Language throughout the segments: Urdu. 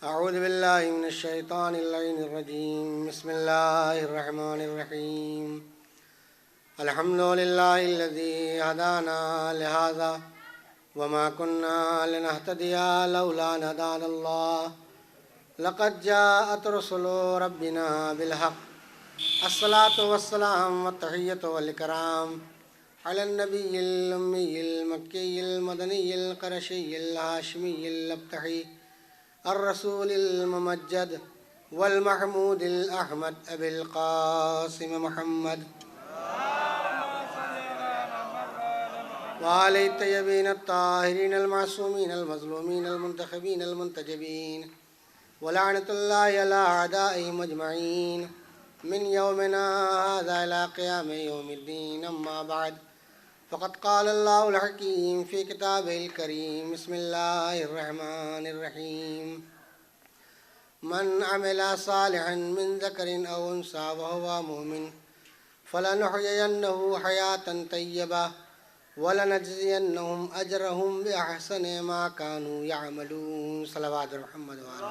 اعوذ باللہ من الشیطان اللعین الرجیم بسم اللہ الرحمن الرحیم الحمد للہ الذی ہدانا لہذا وما كنا لنهتدي لولا ان هدانا الله لقد جاءت رسل ربنا بالحق الصلاة والسلام والتحية والإكرام على النبي الأمي المكي المدني القرشي الهاشمي الأبتحي الرسول الممجد والمحمود الأحمد أبي القاسم محمد وآل الطيبين الطاهرين المعصومين المظلومين المنتخبين المنتجبين ولعنة الله على أعدائهم أجمعين من يومنا هذا إلى قيام يوم الدين. أما بعد فقد قال الله الحكيم في كتابه الكريم بسم الله الرحمن الرحيم من عمل صالحا من ذكر أو أنثى وهو مؤمن فلنحيينه حياة طيبة وَلَنَجْزِيَنَّهُمْ أَجْرَهُمْ بِأَحْسَنِ مَا كَانُوا يَعْمَلُونَ. صلوات محمد وعلیہ.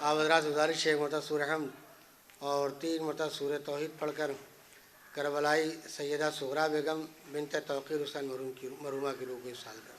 آپ حضرات سے گزارش ہے ایک مرتبہ سورہ حمد اور 3 مرتبہ سورہ توحید پڑھ کر کربلائی سیدہ صغریٰ بیگم بنت توقیر حسین مرحومہ کی روح کو ارسال کریں.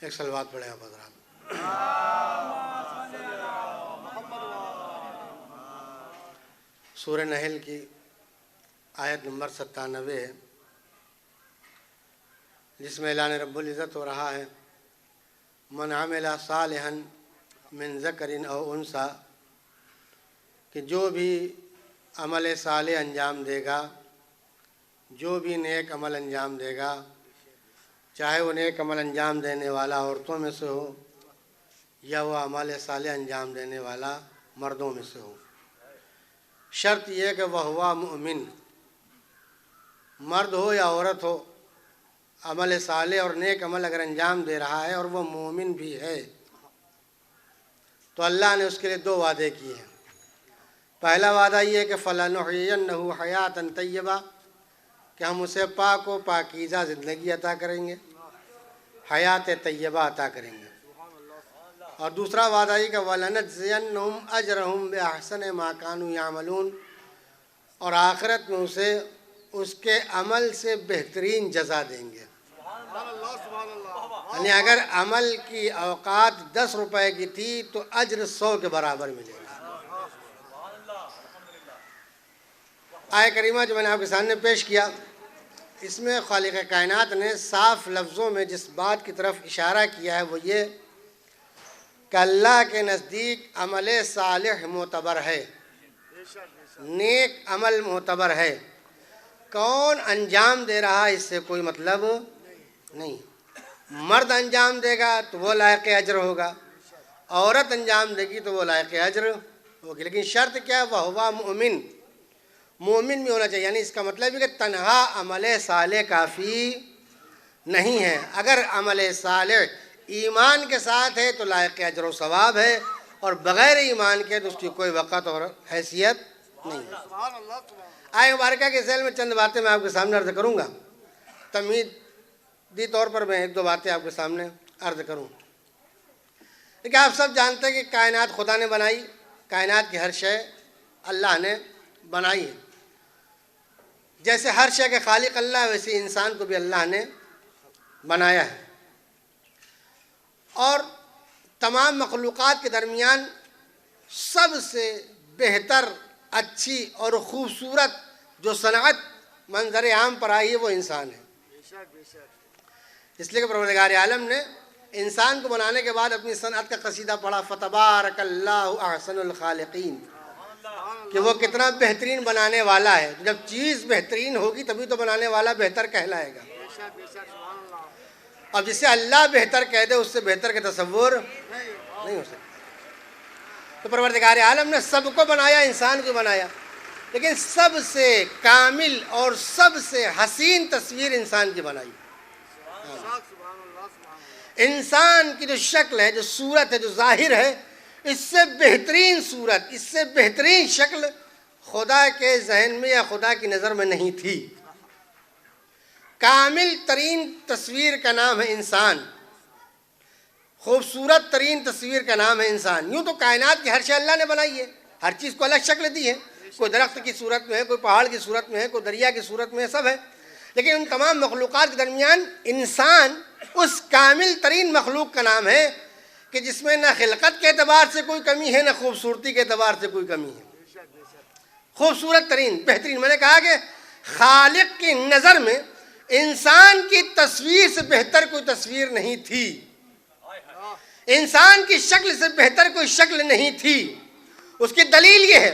ایک صلوات پڑھیں آپ حضرات. سورہ نحل کی آیت نمبر 97 ہے جس میں اعلان رب العزت ہو رہا ہے من عمل صالحا من ذکر او انثی، کہ جو بھی عمل صالح انجام دے گا، جو بھی نیک عمل انجام دے گا، چاہے وہ نیک عمل انجام دینے والا عورتوں میں سے ہو یا وہ عمل صالح انجام دینے والا مردوں میں سے ہو. شرط یہ کہ وہ ہوا مؤمن، مرد ہو یا عورت ہو، عمل صالح اور نیک عمل اگر انجام دے رہا ہے اور وہ مومن بھی ہے تو اللہ نے اس کے لیے 2 وعدے کیے ہیں. پہلا وعدہ یہ ہے کہ فَلَنُحْيِيَنَّهُ حَيَاةً طَيِّبَةً، کہ ہم اسے پاک و پاکیزہ زندگی عطا کریں گے، حیات طیبہ عطا کریں گے. اور دوسرا وعدہ یہ کہ وَلَنَجْزِيَنَّهُمْ أَجْرَهُمْ بِأَحْسَنِ مَا كَانُوا يَعْمَلُونَ، اور آخرت میں اسے اس کے عمل سے بہترین جزا دیں گے. یعنی اگر عمل کی اوقات 10 روپے کی تھی تو اجر 100 کے برابر ملے گا. آیہ کریمہ جو میں نے آپ کے سامنے پیش کیا، اس میں خالق کائنات نے صاف لفظوں میں جس بات کی طرف اشارہ کیا ہے وہ یہ کہ اللہ کے نزدیک عمل صالح معتبر ہے، نیک عمل معتبر ہے. کون انجام دے رہا ہے اس سے کوئی مطلب نہیں. مرد انجام دے گا تو وہ لائق اجر ہوگا، عورت انجام دے گی تو وہ لائق اجر ہوگی. لیکن شرط کیا ہے؟ وہ مؤمن، مومن بھی ہونا چاہیے. یعنی اس کا مطلب ہے کہ تنہا عمل صالح کافی نہیں ہے. اگر عمل صالح ایمان کے ساتھ ہے تو لائق اجر و ثواب ہے، اور بغیر ایمان کے تو اس کی کوئی وقت اور حیثیت نہیں ہے. آیہ مبارکہ کے ذیل میں چند باتیں میں آپ کے سامنے عرض کروں گا. تمہیدی طور پر میں 1-2 باتیں آپ کے سامنے عرض کروں. لیکن آپ سب جانتے ہیں کہ کائنات خدا نے بنائی، کائنات کی ہر شے اللہ نے بنائی ہے. جیسے ہر شے کے خالق اللہ ہے، ویسے انسان کو بھی اللہ نے بنایا ہے. اور تمام مخلوقات کے درمیان سب سے بہتر، اچھی اور خوبصورت جو صنعت منظر عام پر آئی ہے وہ انسان ہے. اس لیے کہ پروردگار عالم نے انسان کو بنانے کے بعد اپنی صنعت کا قصیدہ پڑھا، فتبارک اللہ احسن الخالقین. کہ وہ کتنا بہترین بنانے والا ہے. جب چیز بہترین ہوگی تبھی تو بنانے والا بہتر کہلائے گا. اب جسے اللہ بہتر کہہ دے اس سے بہتر کا تصور نہیں ہو سکتا. تو پروردگار عالم نے سب کو بنایا, انسان کو بنایا, لیکن سب سے کامل اور سب سے حسین تصویر انسان کی بنائی. انسان کی جو شکل ہے, جو صورت ہے, جو ظاہر ہے, اس سے بہترین صورت, اس سے بہترین شکل خدا کے ذہن میں یا خدا کی نظر میں نہیں تھی. کامل ترین تصویر کا نام ہے انسان, خوبصورت ترین تصویر کا نام ہے انسان. یوں تو کائنات کی ہر شے اللہ نے بنائی ہے, ہر چیز کو الگ شکل دی ہے. کوئی درخت کی صورت میں ہے, کوئی پہاڑ کی صورت میں ہے, کوئی دریا کی صورت میں ہے, سب ہے. لیکن ان تمام مخلوقات کے درمیان انسان اس کامل ترین مخلوق کا نام ہے کہ جس میں نہ خلقت کے اعتبار سے کوئی کمی ہے, نہ خوبصورتی کے اعتبار سے کوئی کمی ہے. خوبصورت ترین, بہترین. میں نے کہا کہ خالق کی نظر میں انسان کی تصویر سے بہتر کوئی تصویر نہیں تھی, انسان کی شکل سے بہتر کوئی شکل نہیں تھی. اس کی دلیل یہ ہے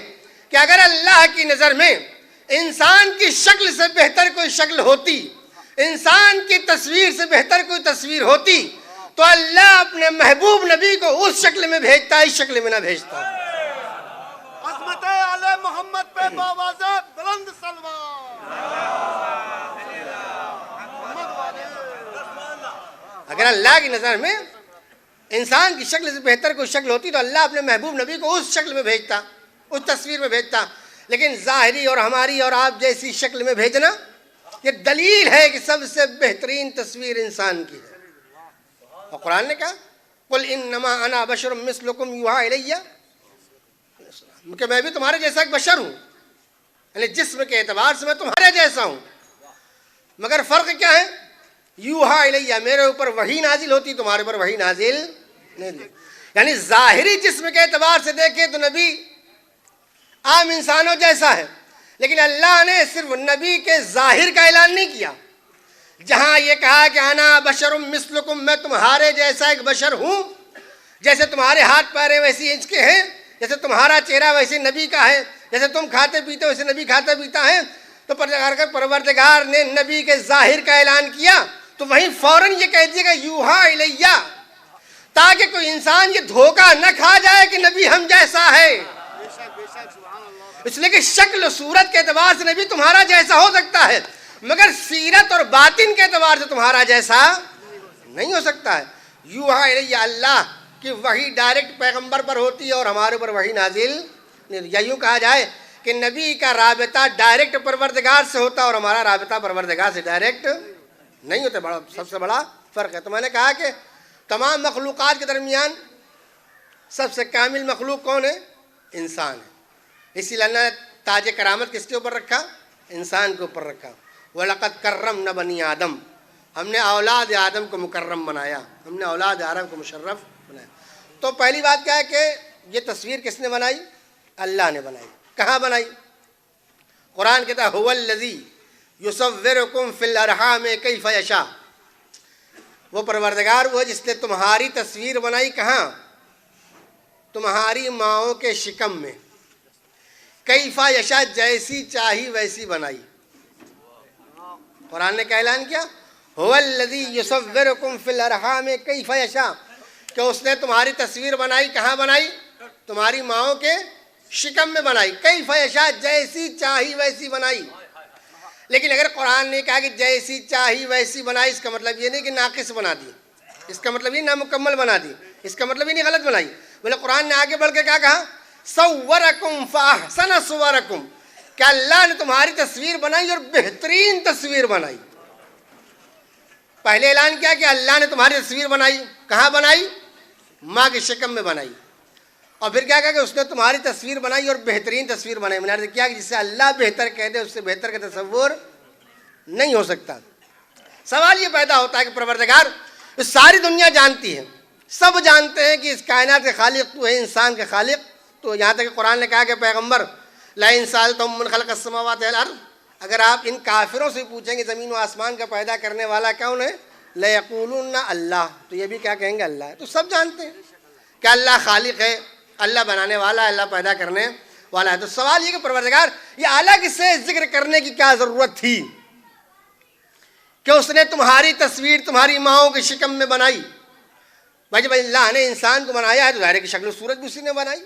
کہ اگر اللہ کی نظر میں انسان کی شکل سے بہتر کوئی شکل ہوتی, انسان کی تصویر سے بہتر کوئی تصویر ہوتی, تو اللہ اپنے محبوب نبی کو اس شکل میں بھیجتا, اس شکل میں نہ بھیجتا. عظمت آل محمد پہ باوازہ بلند سلوات. اگر اللہ کی نظر میں انسان کی شکل سے بہتر کوئی شکل ہوتی تو اللہ اپنے محبوب نبی کو اس شکل میں بھیجتا, اس تصویر میں بھیجتا. لیکن ظاہری اور ہماری اور آپ جیسی شکل میں بھیجنا یہ دلیل ہے کہ سب سے بہترین تصویر انسان کی ہے. اور قرآن نے کہا قل انما انا بشر مثلکم یوحی الی, کہ میں بھی تمہارے جیسا ایک بشر ہوں, یعنی جسم کے اعتبار سے میں تمہارے جیسا ہوں, مگر فرق کیا ہے؟ یوحی الی, میرے اوپر وحی نازل ہوتی, تمہارے اوپر وحی نازل نہیں دی. یعنی ظاہری جسم کے اعتبار سے دیکھیں تو نبی عام انسانوں جیسا ہے, لیکن اللہ نے صرف نبی کے ظاہر کا اعلان نہیں کیا. جہاں یہ کہا کہ انا بشر مثلکم, میں تمہارے جیسا ایک بشر ہوں, جیسے تمہارے ہاتھ پیر ویسی انچ کے ہیں, جیسے تمہارا چہرہ ویسے نبی کا ہے, جیسے تم کھاتے پیتے ویسے نبی کھاتا پیتا ہے. تو پروردگار نے نبی کے ظاہر کا اعلان کیا تو وہیں فوراً یہ کہہ دیا کہ یوحی الیہ, تاکہ کوئی انسان یہ دھوکہ نہ کھا جائے کہ نبی ہم جیسا ہے. اس لیے کہ شکل و صورت کے اعتبار سے نبی تمہارا جیسا ہو سکتا ہے, مگر سیرت اور باطن کے اعتبار سے تمہارا جیسا نہیں ہو سکتا ہے. یوحی الیہ, اللہ کی وحی ڈائریکٹ پیغمبر پر ہوتی ہے اور ہمارے اوپر وحی نازل نہیں. یا یوں کہا جائے کہ نبی کا رابطہ ڈائریکٹ پروردگار سے ہوتا اور ہمارا رابطہ پروردگار سے ڈائریکٹ نہیں ہوتا. بڑا سب سے بڑا فرق ہے. تو میں نے کہا کہ تمام مخلوقات کے درمیان سب سے کامل مخلوق کون ہے؟ انسان ہے. اسی لیے اللہ نے تاج کرامت کس کے اوپر رکھا؟ انسان کے اوپر رکھا. وَلَقَدْ كَرَّمْنَا بَنِي آدم, ہم نے اولاد آدم کو مکرم بنایا, ہم نے اولاد آدم کو مشرف بنایا. تو پہلی بات کیا ہے کہ یہ تصویر کس نے بنائی؟ اللہ نے بنائی. کہاں بنائی؟ قرآن کہتا ہے هُوَ الَّذِي يُصَوِّرُكُمْ فِي الْأَرْحَامِ كَيْفَ يَشَاءُ, وہ پروردگار وہ جس نے تمہاری تصویر بنائی. کہاں؟ تمہاری ماؤں کے شکم میں. کیف یشاء, جیسی چاہی ویسی بنائی. قرآن نے کیا اعلان کیا؟ هو الذی یصورکم فی الارحام کیف یشاء, کہ اس نے تمہاری تصویر بنائی. کہاں بنائی؟ تمہاری ماؤں کے شکم میں بنائی. کیف یشاء, جیسی چاہی ویسی بنائی. لیکن اگر قرآن نے کہا کہ جیسی چاہی ویسی بنائی, اس کا مطلب یہ نہیں کہ ناقص بنا دی, اس کا مطلب یہ نامکمل بنا دی, اس کا مطلب یہ نہیں غلط بنائی. بولے قرآن نے آگے بڑھ کے کیا کہا؟ صورکم فاحسن صورکم, کہ اللہ نے تمہاری تصویر بنائی اور بہترین تصویر بنائی. پہلے اعلان کیا کہ اللہ نے تمہاری تصویر بنائی. کہاں بنائی؟ ماں کے شکم میں بنائی. اور پھر کیا کہا کہ اس نے تمہاری تصویر بنائی اور بہترین تصویر بنائی. میں نے کیا کہ جسے اللہ بہتر کہہ دے اس سے بہتر کا تصور نہیں ہو سکتا. سوال یہ پیدا ہوتا ہے کہ پروردگار, ساری دنیا جانتی ہے, سب جانتے ہیں کہ اس کائنات کے خالق تو ہے, انسان کے خالق. تو یہاں تک کہ قرآن نے کہا کہ پیغمبر لئن سألتم من خلق السماوات والارض, اگر آپ ان کافروں سے پوچھیں گے زمین و آسمان کا پیدا کرنے والا کون ہے, لَيَقُولُنَّ اللہ, تو یہ بھی کیا کہیں گے؟ اللہ ہے. تو سب جانتے ہیں کہ اللہ خالق ہے, اللہ بنانے والا ہے, اللہ پیدا کرنے والا ہے. تو سوال یہ کہ پروردگار یہ الگ سے ذکر کرنے کی کیا ضرورت تھی کہ اس نے تمہاری تصویر تمہاری ماؤں کی شکم میں بنائی؟ بھائی جب اللہ نے انسان کو بنایا ہے تو ظاہر ہے کہ شکل و صورت بھی اسی نے بنائی،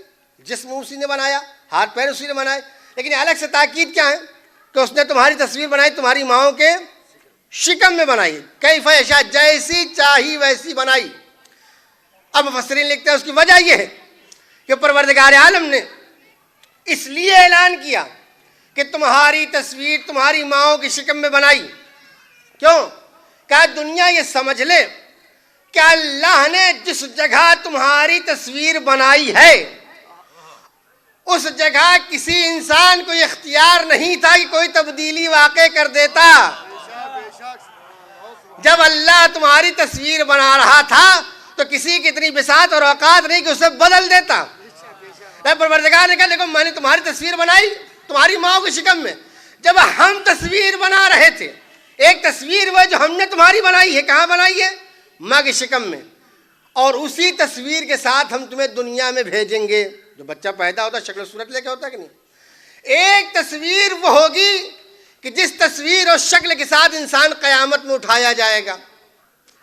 جسم اسی نے بنایا، ہاتھ پیر اسی نے بنائے. لیکن الگ سے تاکید کیا ہے کہ اس نے تمہاری تصویر بنائی، تمہاری ماؤں کے شکم میں بنائی. کیف یشاء، جیسی چاہی ویسی بنائی. اب مفسرین لکھتے ہیں اس کی وجہ یہ ہے کہ پروردگار عالم نے اس لیے اعلان کیا کہ تمہاری تصویر تمہاری ماؤں کی شکم میں بنائی. کیوں؟ کہ دنیا یہ سمجھ لے کہ اللہ نے جس جگہ تمہاری تصویر بنائی ہے اس جگہ کسی انسان کو اختیار نہیں تھا کہ کوئی تبدیلی واقع کر دیتا. جب اللہ تمہاری تصویر بنا رہا تھا تو کسی کی اتنی بساط اور اوقات نہیں کہ اسے بدل دیتا. پروردگار نے کہا دیکھو میں نے تمہاری تصویر بنائی تمہاری ماں کی شکم میں. جب ہم تصویر بنا رہے تھے، ایک تصویر وہ جو ہم نے تمہاری بنائی ہے، کہاں بنائی ہے؟ ماں کی شکم میں. اور اسی تصویر کے ساتھ ہم تمہیں دنیا میں بھیجیں گے. جو بچہ پیدا ہوتا ہے شکل و صورت لے کے ہوتا ہے کہ نہیں؟ ایک تصویر وہ ہوگی کہ جس تصویر اور شکل کے ساتھ انسان قیامت میں اٹھایا جائے گا.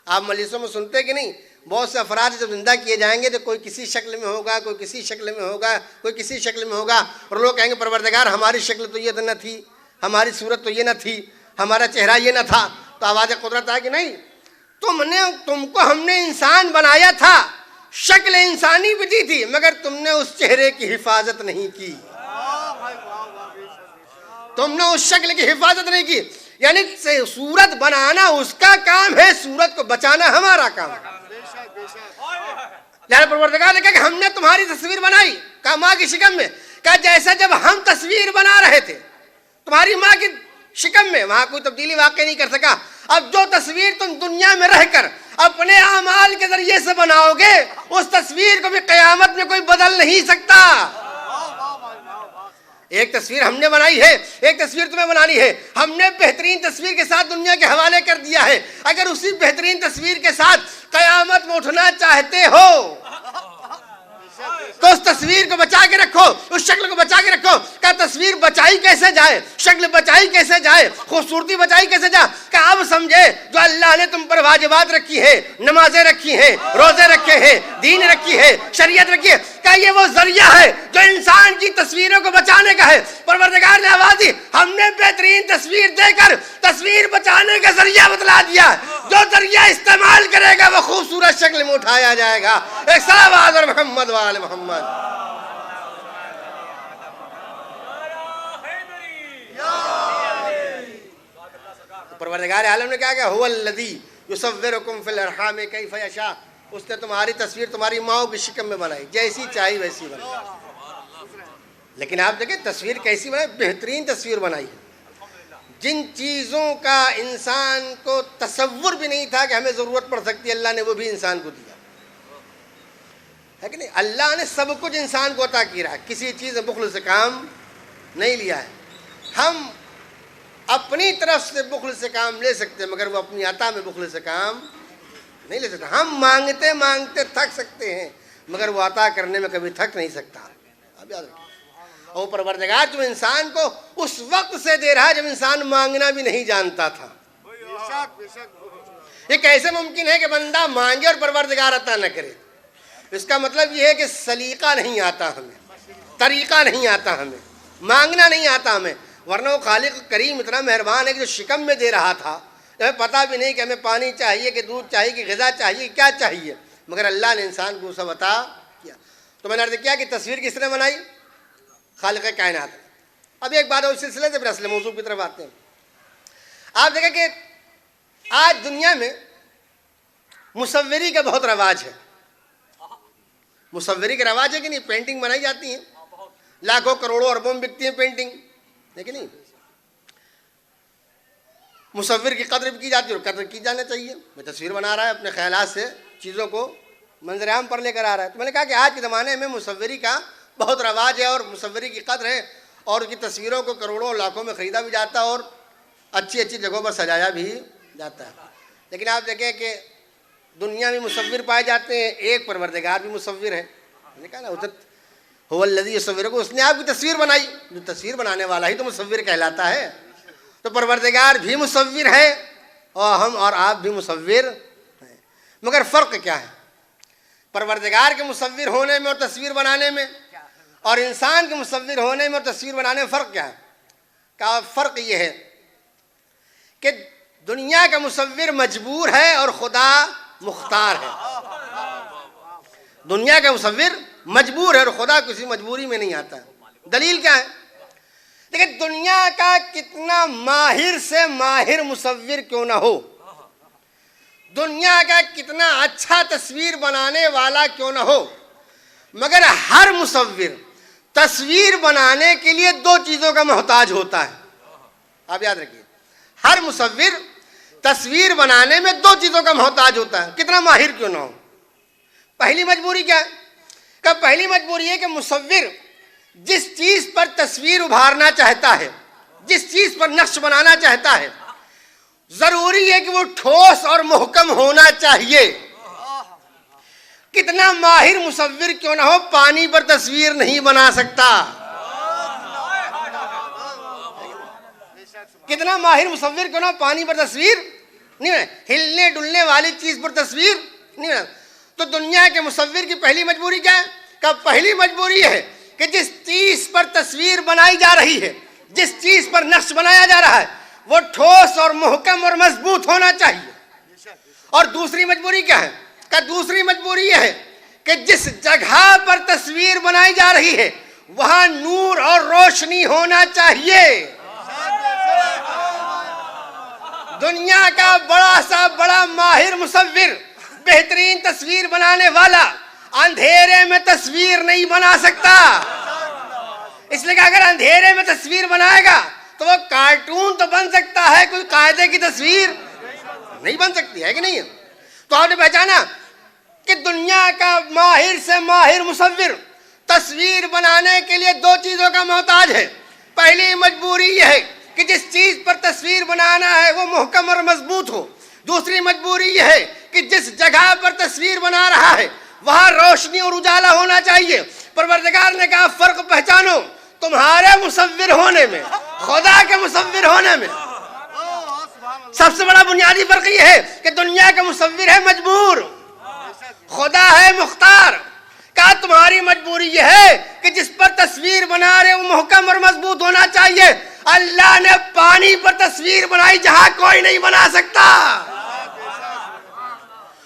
آپ مجلسوں میں سنتے کہ نہیں، بہت سے افراد جب زندہ کیے جائیں گے تو کوئی کسی شکل میں ہوگا، کوئی کسی شکل میں ہوگا، کوئی کسی شکل میں ہوگا، اور لوگ کہیں گے پروردگار ہماری شکل تو یہ نہ تھی، ہماری صورت تو یہ نہ تھی، ہمارا چہرہ یہ نہ تھا. تو آواز قدرت ہے کہ نہیں، تم کو ہم نے انسان بنایا تھا، شکل انسانی بھی دی تھی، مگر تم نے اس چہرے کی حفاظت نہیں کی، تم نے اس شکل کی حفاظت نہیں کی. یعنی صورت بنانا اس کا کام ہے، صورت کو بچانا ہمارا کام ہے. لہذا پروردگار نے کہا کہ ہم نے تمہاری تصویر بنائی، کہا ماں کی شکم میں. کہا جیسا جب ہم تصویر بنا رہے تھے تمہاری ماں کی شکم میں، وہاں کوئی تبدیلی واقع نہیں کر سکا. اب جو تصویر تم دنیا میں رہ کر اپنے اعمال کے ذریعے سے بناؤ گے اس تصویر کو بھی قیامت میں کوئی بدل نہیں سکتا. ایک تصویر ہم نے بنائی ہے، ایک تصویر تمہیں بنانی ہے. ہم نے بہترین تصویر کے ساتھ دنیا کے حوالے کر دیا ہے. اگر اسی بہترین تصویر کے ساتھ قیامت میں اٹھنا چاہتے ہو تو اس تصویر کو بچا کے رکھو، اس شکل کو بچا کے رکھو. کہ تصویر بچائی کیسے جائے، شکل بچائی کیسے جائے، خوبصورتی بچائی کیسے جائے. کہ اب سمجھے جو اللہ نے تم پر واجبات رکھی ہے، نمازیں رکھی ہیں، روزے رکھے ہیں، دین رکھی ہے، شریعت رکھی ہے، کہ یہ وہ ذریعہ ہے جو انسان کی تصویروں کو بچانے کا ہے. پروردگار نے آواز دی ہم نے بہترین تصویر دے کر تصویر بچانے کا ذریعہ بتلا دیا. جو ذریعہ استعمال کرے گا وہ خوبصورت شکل میں اٹھایا جائے گا. ایک صلوات اور محمد وآل محمد. پروردگار عالم نے کہا کہ هو الذی یصورکم فی الارحام کیف یشاء. اس نے تمہاری تصویر تمہاری ماؤں کی شکم میں بنائی، جیسی چاہی ویسی بنائی. لیکن آپ دیکھیں تصویر کیسی بنائی، بہترین تصویر بنائی. جن چیزوں کا انسان کو تصور بھی نہیں تھا کہ ہمیں ضرورت پڑ سکتی ہے، اللہ نے وہ بھی انسان کو دیا ہے کہ نہیں. اللہ نے سب کچھ انسان کو عطا کیا ہے، کسی چیز میں بخل سے کام نہیں لیا ہے. ہم اپنی طرف سے بخل سے کام لے سکتے ہیں مگر وہ اپنی عطا میں بخل سے کام نہیں لے سکتا. ہم مانگتے مانگتے تھک سکتے ہیں مگر وہ عطا کرنے میں کبھی تھک نہیں سکتا. اب یاد رکھیں. اور پروردگار جو انسان کو اس وقت سے دے رہا ہے جب انسان مانگنا بھی نہیں جانتا تھا. یہ کیسے ممکن ہے کہ بندہ مانگے اور پروردگار عطا نہ کرے؟ اس کا مطلب یہ ہے کہ سلیقہ نہیں آتا ہمیں، طریقہ نہیں آتا ہمیں، مانگنا نہیں آتا ہمیں. ورنہ وہ خالق کریم اتنا مہربان ہے کہ جو شکم میں دے رہا تھا ہمیں پتہ بھی نہیں کہ ہمیں پانی چاہیے کہ دودھ چاہیے کہ غذا چاہیے کیا چاہیے، مگر اللہ نے انسان کو سب عطا کیا. تو میں نے عرض کیا کہ تصویر کس نے بنائی؟ خالق کائنات. اب ایک بات اور سلسلے سے پھر اصل موضوع کی طرف آتے ہیں. آپ دیکھیں کہ آج دنیا میں مصوری کا بہت رواج ہے. مصوری کا رواج ہے کہ نہیں؟ پینٹنگ بنائی جاتی ہیں، لاکھوں کروڑوں اربوں میں بکتی ہیں پینٹنگ، لیکن نہیں. مصور کی قدر بھی کی جاتی ہے اور قدر کی جانا چاہیے. میں تصویر بنا رہا ہے اپنے خیالات سے چیزوں کو منظر عام پر لے کر آ رہا ہے. تو میں نے کہا کہ آج کے زمانے میں مصوری کا بہت رواج ہے اور مصوری کی قدر ہے اور اس کی تصویروں کو کروڑوں لاکھوں میں خریدا بھی جاتا ہے اور اچھی اچھی جگہوں پر سجایا بھی جاتا ہے. لیکن آپ دیکھیں کہ دنیا میں مصور پائے جاتے ہیں، ایک پروردگار بھی مصور ہے. میں نے کہا نا هو الذی یصورکم، اس نے آپ کی تصویر بنائی. جو تصویر بنانے والا ہی تو مصور کہلاتا ہے. تو پروردگار بھی مصور ہے اور ہم اور آپ بھی مصور ہیں. مگر فرق کیا ہے پروردگار کے مصور ہونے میں اور تصویر بنانے میں، اور انسان کے مصور ہونے میں اور تصویر بنانے میں فرق کیا ہے؟ کا فرق یہ ہے کہ دنیا کا مصور مجبور ہے اور خدا مختار ہے. دنیا کا مصور مجبور ہے اور خدا کسی مجبوری میں نہیں آتا. دلیل کیا ہے؟ لیکن دنیا کا کتنا ماہر سے ماہر مصور کیوں نہ ہو، دنیا کا کتنا اچھا تصویر بنانے والا کیوں نہ ہو، مگر ہر مصور تصویر بنانے کے لیے دو چیزوں کا محتاج ہوتا ہے. آپ یاد رکھیے، ہر مصور تصویر بنانے میں دو چیزوں کا محتاج ہوتا ہے، کتنا ماہر کیوں نہ ہو. پہلی مجبوری کیا ہے؟ کہ پہلی مجبوری ہے کہ مصور جس چیز پر تصویر ابھارنا چاہتا ہے، جس چیز پر نقش بنانا چاہتا ہے، ضروری ہے کہ وہ ٹھوس اور محکم ہونا چاہیے. کتنا ماہر مصور کیوں نہ ہو، پانی پر تصویر نہیں بنا سکتا. کتنا ماہر مصور کیوں نہ ہو، پانی پر تصویر نہیں بنا، ہلنے ڈلنے والی چیز پر تصویر نہیں بنا. تو دنیا کے مصور کی پہلی مجبوری کیا ہے؟ کہ پہلی مجبوری ہے کہ جس چیز پر تصویر بنائی جا رہی ہے، جس چیز پر نقش بنایا جا رہا ہے، وہ ٹھوس اور محکم اور مضبوط ہونا چاہیے. اور دوسری مجبوری کیا ہے؟ کہ دوسری مجبوری یہ ہے کہ جس جگہ پر تصویر بنائی جا رہی ہے وہاں نور اور روشنی ہونا چاہیے. دنیا کا بڑا سا بڑا ماہر مصور، بہترین تصویر بنانے والا اندھیرے میں تصویر نہیں بنا سکتا. اس لیے کہ اگر اندھیرے میں تصویر بنائے گا تو وہ کارٹون تو بن سکتا ہے، کوئی قاعدے کی تصویر نہیں بن سکتی ہے کہ نہیں. تو آپ نے پہچانا کہ دنیا کا ماہر سے ماہر مصور تصویر بنانے کے لیے دو چیزوں کا محتاج ہے. پہلی مجبوری یہ ہے کہ جس چیز پر تصویر بنانا ہے وہ محکم اور مضبوط ہو. دوسری مجبوری یہ ہے کہ جس جگہ پر تصویر بنا رہا ہے وہاں روشنی اور اجالا ہونا چاہیے. پروردگار نے کہا فرق پہچانو تمہارے مصور ہونے میں، خدا کے مصور ہونے میں. سب سے بڑا بنیادی فرق یہ ہے کہ دنیا کا مصور ہے مجبور، خدا ہے مختار. کہا تمہاری مجبوری یہ ہے کہ جس پر تصویر بنا رہے وہ محکم اور مضبوط ہونا چاہیے. اللہ نے پانی پر تصویر بنائی جہاں کوئی نہیں بنا سکتا.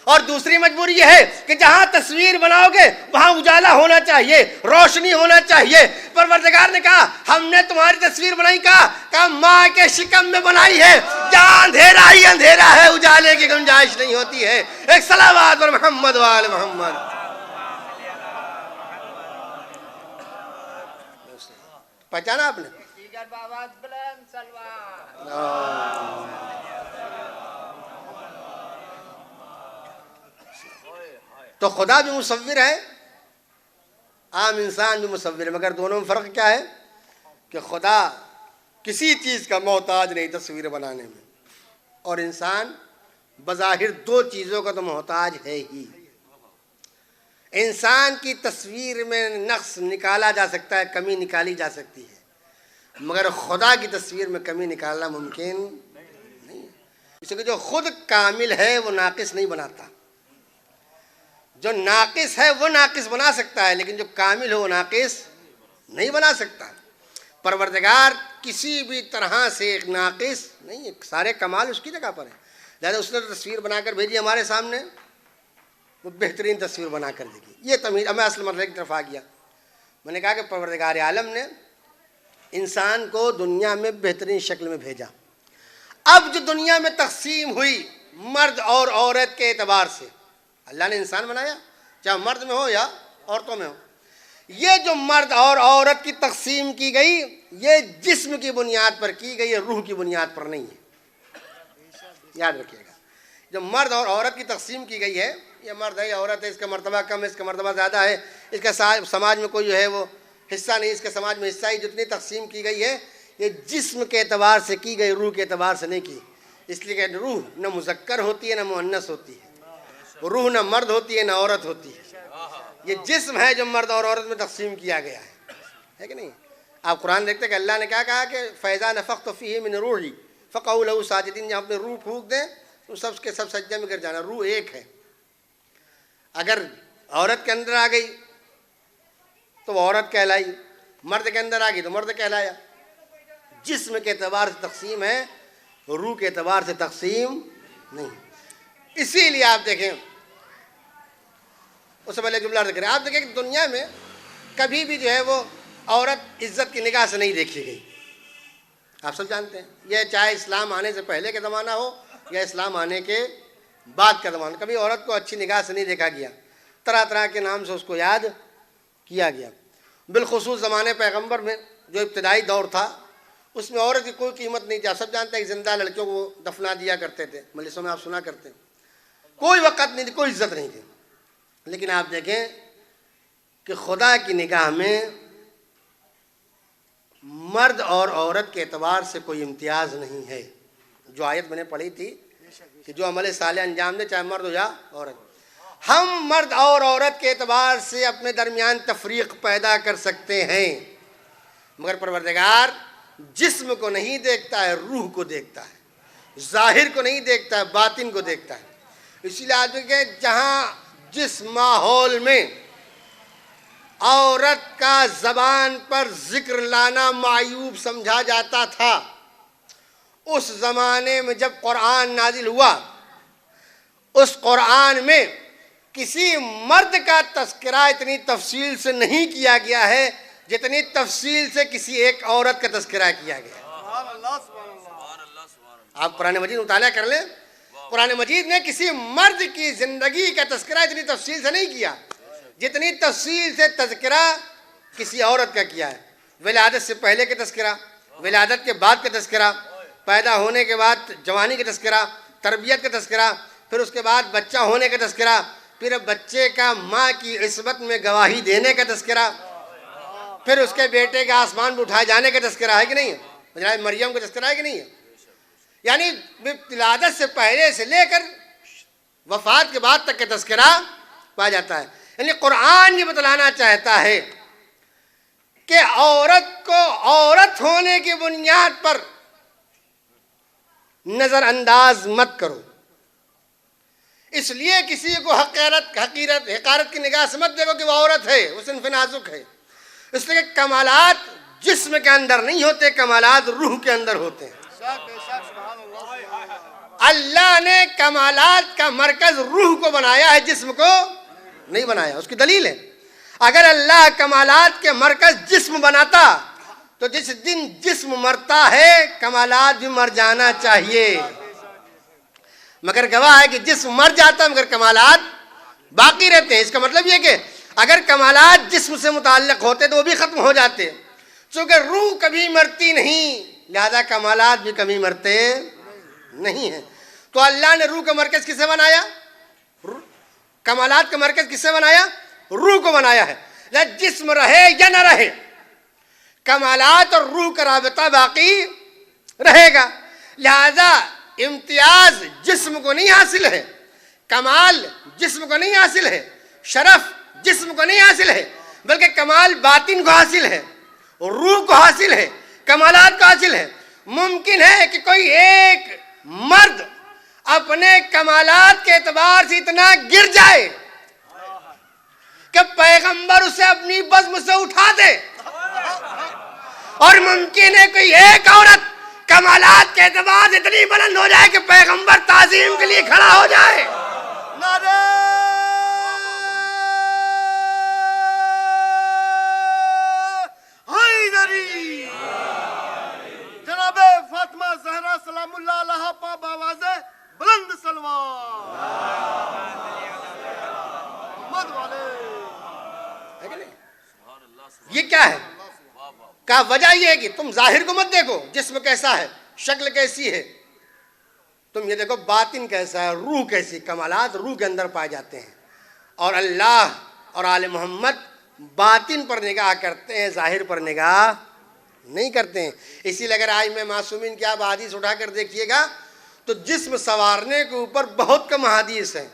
اور دوسری مجبوری یہ ہے کہ جہاں تصویر بناؤ گے وہاں اجالا ہونا چاہیے، روشنی ہونا چاہیے. پروردگار نے کہا ہم نے تمہاری تصویر بنائی، کہا ماں کے شکم میں بنائی ہے، جہاں اندھیرا ہی اندھیرا ہے، اجالے کی گنجائش نہیں ہوتی ہے. ایک صلوات پر محمد وآل محمد. پہچانا آپ نے؟ تو خدا بھی مصور ہے، عام انسان بھی مصور ہے، مگر دونوں میں فرق کیا ہے کہ خدا کسی چیز کا محتاج نہیں تصویر بنانے میں، اور انسان بظاہر دو چیزوں کا تو محتاج ہے ہی. انسان کی تصویر میں نقص نکالا جا سکتا ہے، کمی نکالی جا سکتی ہے، مگر خدا کی تصویر میں کمی نکالنا ممکن نہیں ہے. اس لیے جو خود کامل ہے وہ ناقص نہیں بناتا. جو ناقص ہے وہ ناقص بنا سکتا ہے، لیکن جو کامل ہے وہ ناقص نہیں بنا سکتا. پروردگار کسی بھی طرح سے ایک ناقص نہیں ہے، سارے کمال اس کی جگہ پر ہیں. لہذا اس نے تصویر بنا کر بھیجی ہمارے سامنے، وہ بہترین تصویر بنا کر دے گی. یہ تمہید. میں اصل مرحلے کی طرف آ گیا. میں نے کہا کہ پروردگار عالم نے انسان کو دنیا میں بہترین شکل میں بھیجا. اب جو دنیا میں تقسیم ہوئی مرد اور عورت کے اعتبار سے، اللہ نے انسان بنایا چاہے مرد میں ہو یا عورتوں میں ہو. یہ جو مرد اور عورت کی تقسیم کی گئی یہ جسم کی بنیاد پر کی گئی ہے، روح کی بنیاد پر نہیں ہے. یاد رکھیے گا، جو مرد اور عورت کی تقسیم کی گئی ہے، یہ مرد ہے یا عورت ہے، اس کا مرتبہ کم ہے، اس کا مرتبہ زیادہ ہے، اس کا سماج میں کوئی جو ہے وہ حصہ نہیں، اس کے سماج میں حصہ ہی. جتنی تقسیم کی گئی ہے یہ جسم کے اعتبار سے کی گئی، روح کے اعتبار سے نہیں کی. اس لیے کہ روح نہ مذکر ہوتی ہے نہ مؤنث ہوتی ہے، روح نہ مرد ہوتی ہے نہ عورت ہوتی ہے. یہ جسم ہے جو مرد اور عورت میں تقسیم کیا گیا ہے کہ نہیں؟ آپ قرآن دیکھتے کہ اللہ نے کیا کہا کہ فَإِذَا نَفَخْتُ فِيهِ مِنْ رُوحِي فَقَعُوا لَهُ سَاجِدِينَ، جہاں اپنے روح پھونک دیں تو سب کے سب سجدے میں گر جانا. روح ایک ہے. اگر عورت کے اندر آ گئی تو وہ عورت کہلائی، مرد کے اندر آ گئی تو مرد کہلایا. جسم کے اعتبار سے تقسیم ہے، روح کے اعتبار سے تقسیم نہیں. اسی لیے آپ دیکھیں، اس سے پہلے جملہ عرض کریں، آپ دیکھیں کہ دنیا میں کبھی بھی جو ہے وہ عورت عزت کی نگاہ سے نہیں دیکھی گئی. آپ سب جانتے ہیں یہ، چاہے اسلام آنے سے پہلے کا زمانہ ہو یا اسلام آنے کے بعد کا زمانہ، کبھی عورت کو اچھی نگاہ سے نہیں دیکھا گیا. طرح طرح کے نام سے اس کو یاد کیا گیا. بالخصوص زمانے پیغمبر میں جو ابتدائی دور تھا اس میں عورت کی کوئی قیمت نہیں تھی. آپ سب جانتے ہیں کہ زندہ لڑکیوں کو دفنا دیا کرتے تھے، مجلسوں میں آپ سنا کرتے ہیں. کوئی وقت نہیں تھی، کوئی عزت نہیں تھی. لیکن آپ دیکھیں کہ خدا کی نگاہ میں مرد اور عورت کے اعتبار سے کوئی امتیاز نہیں ہے. جو آیت میں نے پڑھی تھی کہ جو عمل صالح انجام دے چاہے مرد ہو یا عورت، ہم مرد اور عورت کے اعتبار سے اپنے درمیان تفریق پیدا کر سکتے ہیں، مگر پروردگار جسم کو نہیں دیکھتا ہے، روح کو دیکھتا ہے. ظاہر کو نہیں دیکھتا ہے، باطن کو دیکھتا ہے. اسی لیے آج کہ جہاں جس ماحول میں عورت کا زبان پر ذکر لانا معیوب سمجھا جاتا تھا، اس زمانے میں جب قرآن نازل ہوا، اس قرآن میں کسی مرد کا تذکرہ اتنی تفصیل سے نہیں کیا گیا ہے جتنی تفصیل سے کسی ایک عورت کا تذکرہ کیا گیا. آپ قرآن مجید مطالعہ کر لیں، قرآن مجید نے کسی مرد کی زندگی کا تذکرہ اتنی تفصیل سے نہیں کیا جتنی تفصیل سے تذکرہ کسی عورت کا کیا ہے. ولادت سے پہلے کا تذکرہ، ولادت کے بعد کا تذکرہ، پیدا ہونے کے بعد جوانی کا تذکرہ، تربیت کا تذکرہ، پھر اس کے بعد بچہ ہونے کا تذکرہ، پھر بچے کا ماں کی عصمت میں گواہی دینے کا تذکرہ، پھر اس کے بیٹے کا آسمان میں اٹھائے جانے کا تذکرہ ہے کہ نہیں ہے؟ جناب مریم کا تذکرہ ہے کہ نہیں ہے؟ یعنی ولادت سے پہلے سے لے کر وفات کے بعد تک کا تذکرہ پایا جاتا ہے. یعنی قرآن یہ بتلانا چاہتا ہے کہ عورت کو عورت ہونے کی بنیاد پر نظر انداز مت کرو. اس لیے کسی کو حقارت کی نگاہ سے مت دیکھو کہ وہ عورت ہے، وہ صنف نازک ہے. اس لیے کہ کمالات جسم کے اندر نہیں ہوتے، کمالات روح کے اندر ہوتے ہیں. اللہ نے کمالات کا مرکز روح کو بنایا ہے، جسم کو نہیں بنایا. اس کی دلیل ہے، اگر اللہ کمالات کے مرکز جسم بناتا تو جس دن جسم مرتا ہے کمالات بھی مر جانا چاہیے. مگر گواہ ہے کہ جسم مر جاتا ہے مگر کمالات باقی رہتے ہیں. اس کا مطلب یہ کہ اگر کمالات جسم سے متعلق ہوتے تو وہ بھی ختم ہو جاتے. چونکہ روح کبھی مرتی نہیں لہذا کمالات بھی کبھی مرتے نہیں ہیں. تو اللہ نے روح کا مرکز کسے بنایا؟ کمالات کا مرکز کسے بنایا؟ روح کو بنایا ہے. جسم رہے یا نہ رہے کمالات اور روح کا رابطہ باقی رہے گا. لہذا امتیاز جسم کو نہیں حاصل ہے، کمال جسم کو نہیں حاصل ہے، شرف جسم کو نہیں حاصل ہے، بلکہ کمال باطن کو حاصل ہے، روح کو حاصل ہے، کمالات کو حاصل ہے. ممکن ہے کہ کوئی ایک مرد اپنے کمالات کے اعتبار سے اتنا گر جائے کہ پیغمبر اسے اپنی بزم سے اٹھا دے، اور ممکن ہے کوئی ایک عورت کمالات کے اعتبار سے اتنی بلند ہو جائے کہ پیغمبر تعظیم کے لیے کھڑا ہو جائے. نعرہ حیدری. جناب فاطمہ زہرا سلام اللہ علیہا پا باواز بلند سلوات. محمد والے یہ کیا ہے؟ کا وجہ یہ ہے کہ تم ظاہر کو مت دیکھو، جسم کیسا ہے، شکل کیسی ہے، تم یہ دیکھو باطن کیسا ہے، روح کیسی. کمالات روح کے اندر پائے جاتے ہیں، اور اللہ اور آل محمد باطن پر نگاہ کرتے ہیں، ظاہر پر نگاہ نہیں کرتے ہیں. اسی لیے اگر آج میں معصومین کی آپ حدیث اٹھا کر دیکھیے گا تو جسم سنوارنے کے اوپر بہت کم حدیث ہیں.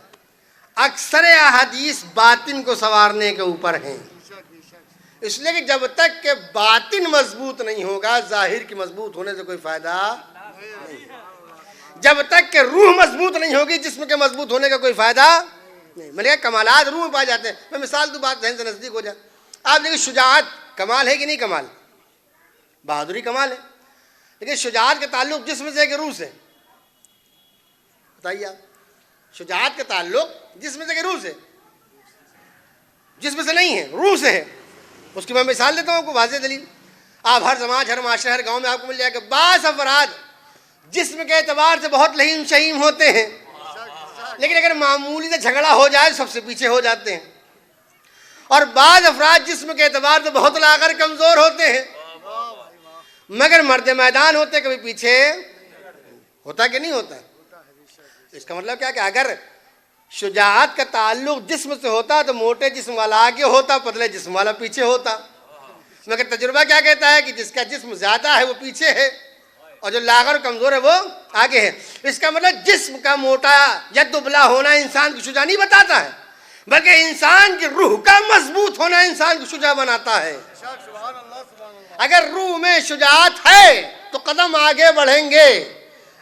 اکثر احادیث باطن کو سنوارنے کے اوپر ہیں، اس لیے کہ جب تک کہ باطن مضبوط نہیں ہوگا ظاہر کی مضبوط ہونے سے کوئی فائدہ نہیں، جب تک کہ روح مضبوط نہیں ہوگی جسم کے مضبوط ہونے کا کوئی فائدہ نہیں۔ میں نے کہا کمالات روح میں پائے جاتے ہیں، میں مثال دوں بات ذہن سے نزدیک ہو جائے۔ آپ دیکھیں شجاعت کمال ہے کہ نہیں کمال؟ بہادری کمال ہے، لیکن شجاعت کا تعلق جسم سے ہے کہ روح سے؟ بتائیے آپ، شجاعت کا تعلق جسم سے کہ روح سے؟ جسم سے نہیں ہے، روح سے ہے۔ اس کی میں مثال دیتا ہوں آپ کو واضح دلیل۔ آپ ہر سماج ہر معاشرے ہر گاؤں میں آپ کو مل جائے گا بعض افراد جسم کے اعتبار سے بہت لہیم شہیم ہوتے ہیں، لیکن اگر معمولی سے جھگڑا ہو جائے سب سے پیچھے ہو جاتے ہیں، اور بعض افراد جسم کے اعتبار سے بہت لاغر کمزور ہوتے ہیں مگر مرد میدان ہوتے، کبھی پیچھے ہوتا کہ نہیں ہوتا؟ اس کا مطلب کیا کہ اگر شجاعت کا تعلق جسم سے ہوتا تو موٹے جسم والا آگے ہوتا، پتلے جسم والا پیچھے ہوتا، مگر تجربہ کیا کہتا ہے کہ جس کا جسم زیادہ ہے وہ پیچھے ہے اور جو لاغر کمزور ہے وہ آگے ہے۔ اس کا مطلب جسم کا موٹا یا دبلا ہونا انسان کو شجاع نہیں بتاتا ہے، بلکہ انسان کی روح کا مضبوط ہونا انسان کو شجاع بناتا ہے۔ اگر روح میں شجاعت ہے تو قدم آگے بڑھیں گے،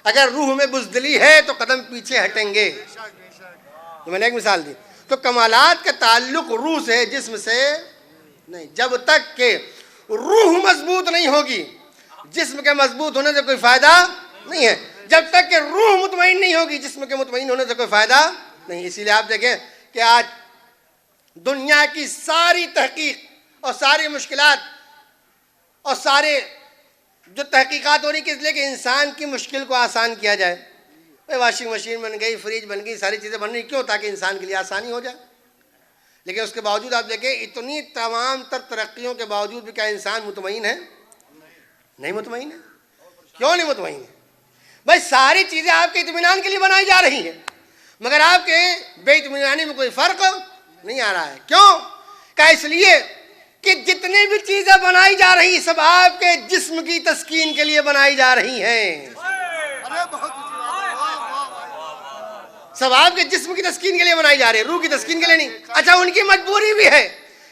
اگر روح میں بزدلی ہے تو قدم پیچھے ہٹیں گے۔ تو میں نے ایک مثال دی۔ تو کمالات کا تعلق روح سے ہے، جسم سے نہیں۔ جب تک کہ روح مضبوط نہیں ہوگی جسم کے مضبوط ہونے سے کوئی فائدہ نہیں ہے، جب تک کہ روح مطمئن نہیں ہوگی جسم کے مطمئن ہونے سے کوئی فائدہ نہیں۔ اسی لیے آپ دیکھیں کہ آج دنیا کی ساری تحقیق اور ساری مشکلات اور سارے جو تحقیقات ہو رہی کہ اس لیے کہ انسان کی مشکل کو آسان کیا جائے۔ واشنگ مشین بن گئی، فریج بن گئی، ساری چیزیں بن رہی، کیوں؟ تاکہ انسان کے لیے آسانی ہو جائے۔ لیکن اس کے باوجود آپ دیکھیں اتنی تمام تر ترقیوں کے باوجود بھی کیا انسان مطمئن ہے؟ نہیں مطمئن ہے۔ کیوں نہیں مطمئن ہے؟ بھائی ساری چیزیں آپ کے اطمینان کے لیے بنائی جا رہی ہیں مگر آپ کے بے اطمینانی میں کوئی فرق نہیں آ رہا ہے۔ کیوں؟ کہ اس لیے کہ جتنی بھی چیزیں بنائی جا رہی ہیں سب آپ کے جسم کی تسکین کے لیے بنائی جا رہی ہیں، سب آپ کے جسم کی تسکین کے لیے بنائی جا رہی ہے، روح کی تسکین کے لیے نہیں۔ اچھا ان کی مجبوری بھی ہے،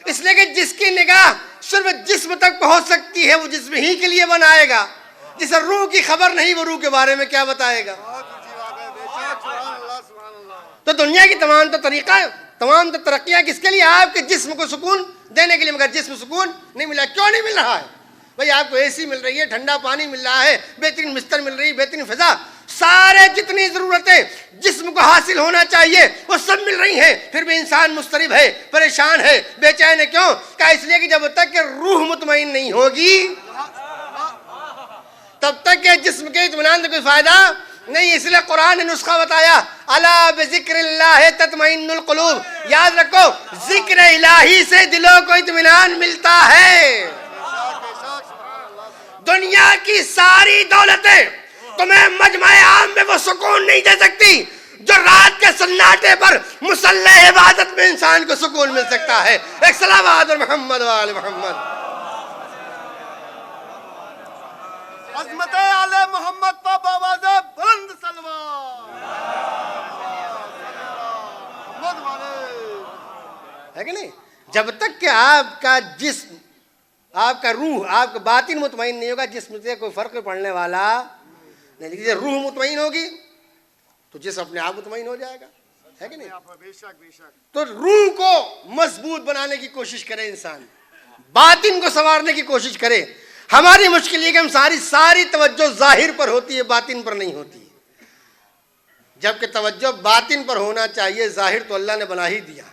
اس لیے کہ جس کی نگاہ صرف جسم تک پہنچ سکتی ہے وہ جسم ہی کے لیے بنائے گا، جسے روح کی خبر نہیں وہ روح کے بارے میں کیا بتائے گا۔ تو دنیا کی تمام ترقیاں کس کے لیے؟ آپ کے جسم کو سکون دینے کے لیے، مگر جسم سکون نہیں ملا۔ کیوں نہیں مل رہا ہے؟ بھائی آپ کو اے سی مل رہی ہے، ٹھنڈا پانی مل رہا ہے، بہترین بستر مل رہی ہے، بہترین فضا، سارے جتنی ضرورتیں جسم کو حاصل ہونا چاہیے وہ سب مل رہی ہیں، پھر بھی انسان مضطرب ہے، پریشان ہے، بے چین ہے۔ کیوں؟ کہ اس لیے کہ جب تک کہ روح مطمئن نہیں ہوگی تب تک کہ جسم کے اطمینان سے کوئی فائدہ نہیں۔ اس لیے قرآن نے نسخہ بتایا، الا بذکر اللہ تطمئن القلوب، یاد رکھو ذکر الہی سے دلوں کو اطمینان ملتا ہے۔ دنیا کی ساری دولتیں تمہیں مجمع عام میں وہ سکون نہیں دے سکتی جو رات کے سناٹے پر مصلی عبادت میں انسان کو سکون مل سکتا ہے۔ ایک صلوات محمد و آل محمد۔ عظمت آل محمد پر آواز بلند سلوات محمد والے، ہے کہ نہیں؟ جب تک کہ آپ کا جسم، آپ کا روح، آپ کا باطن مطمئن نہیں ہوگا جسم سے کوئی فرق پڑنے والا نہیں۔ لیکن روح مطمئن ہوگی تو جسم اپنے آپ مطمئن ہو جائے گا، ہے کہ نہیں؟ بے شک بے شک۔ تو روح کو مضبوط بنانے کی کوشش کرے انسان، باطن کو سنوارنے کی کوشش کرے۔ ہماری مشکل یہ کہ ہم ساری توجہ ظاہر پر ہوتی ہے، باطن پر نہیں ہوتی، جبکہ توجہ باطن پر ہونا چاہیے۔ ظاہر تو اللہ نے بنا ہی دیا،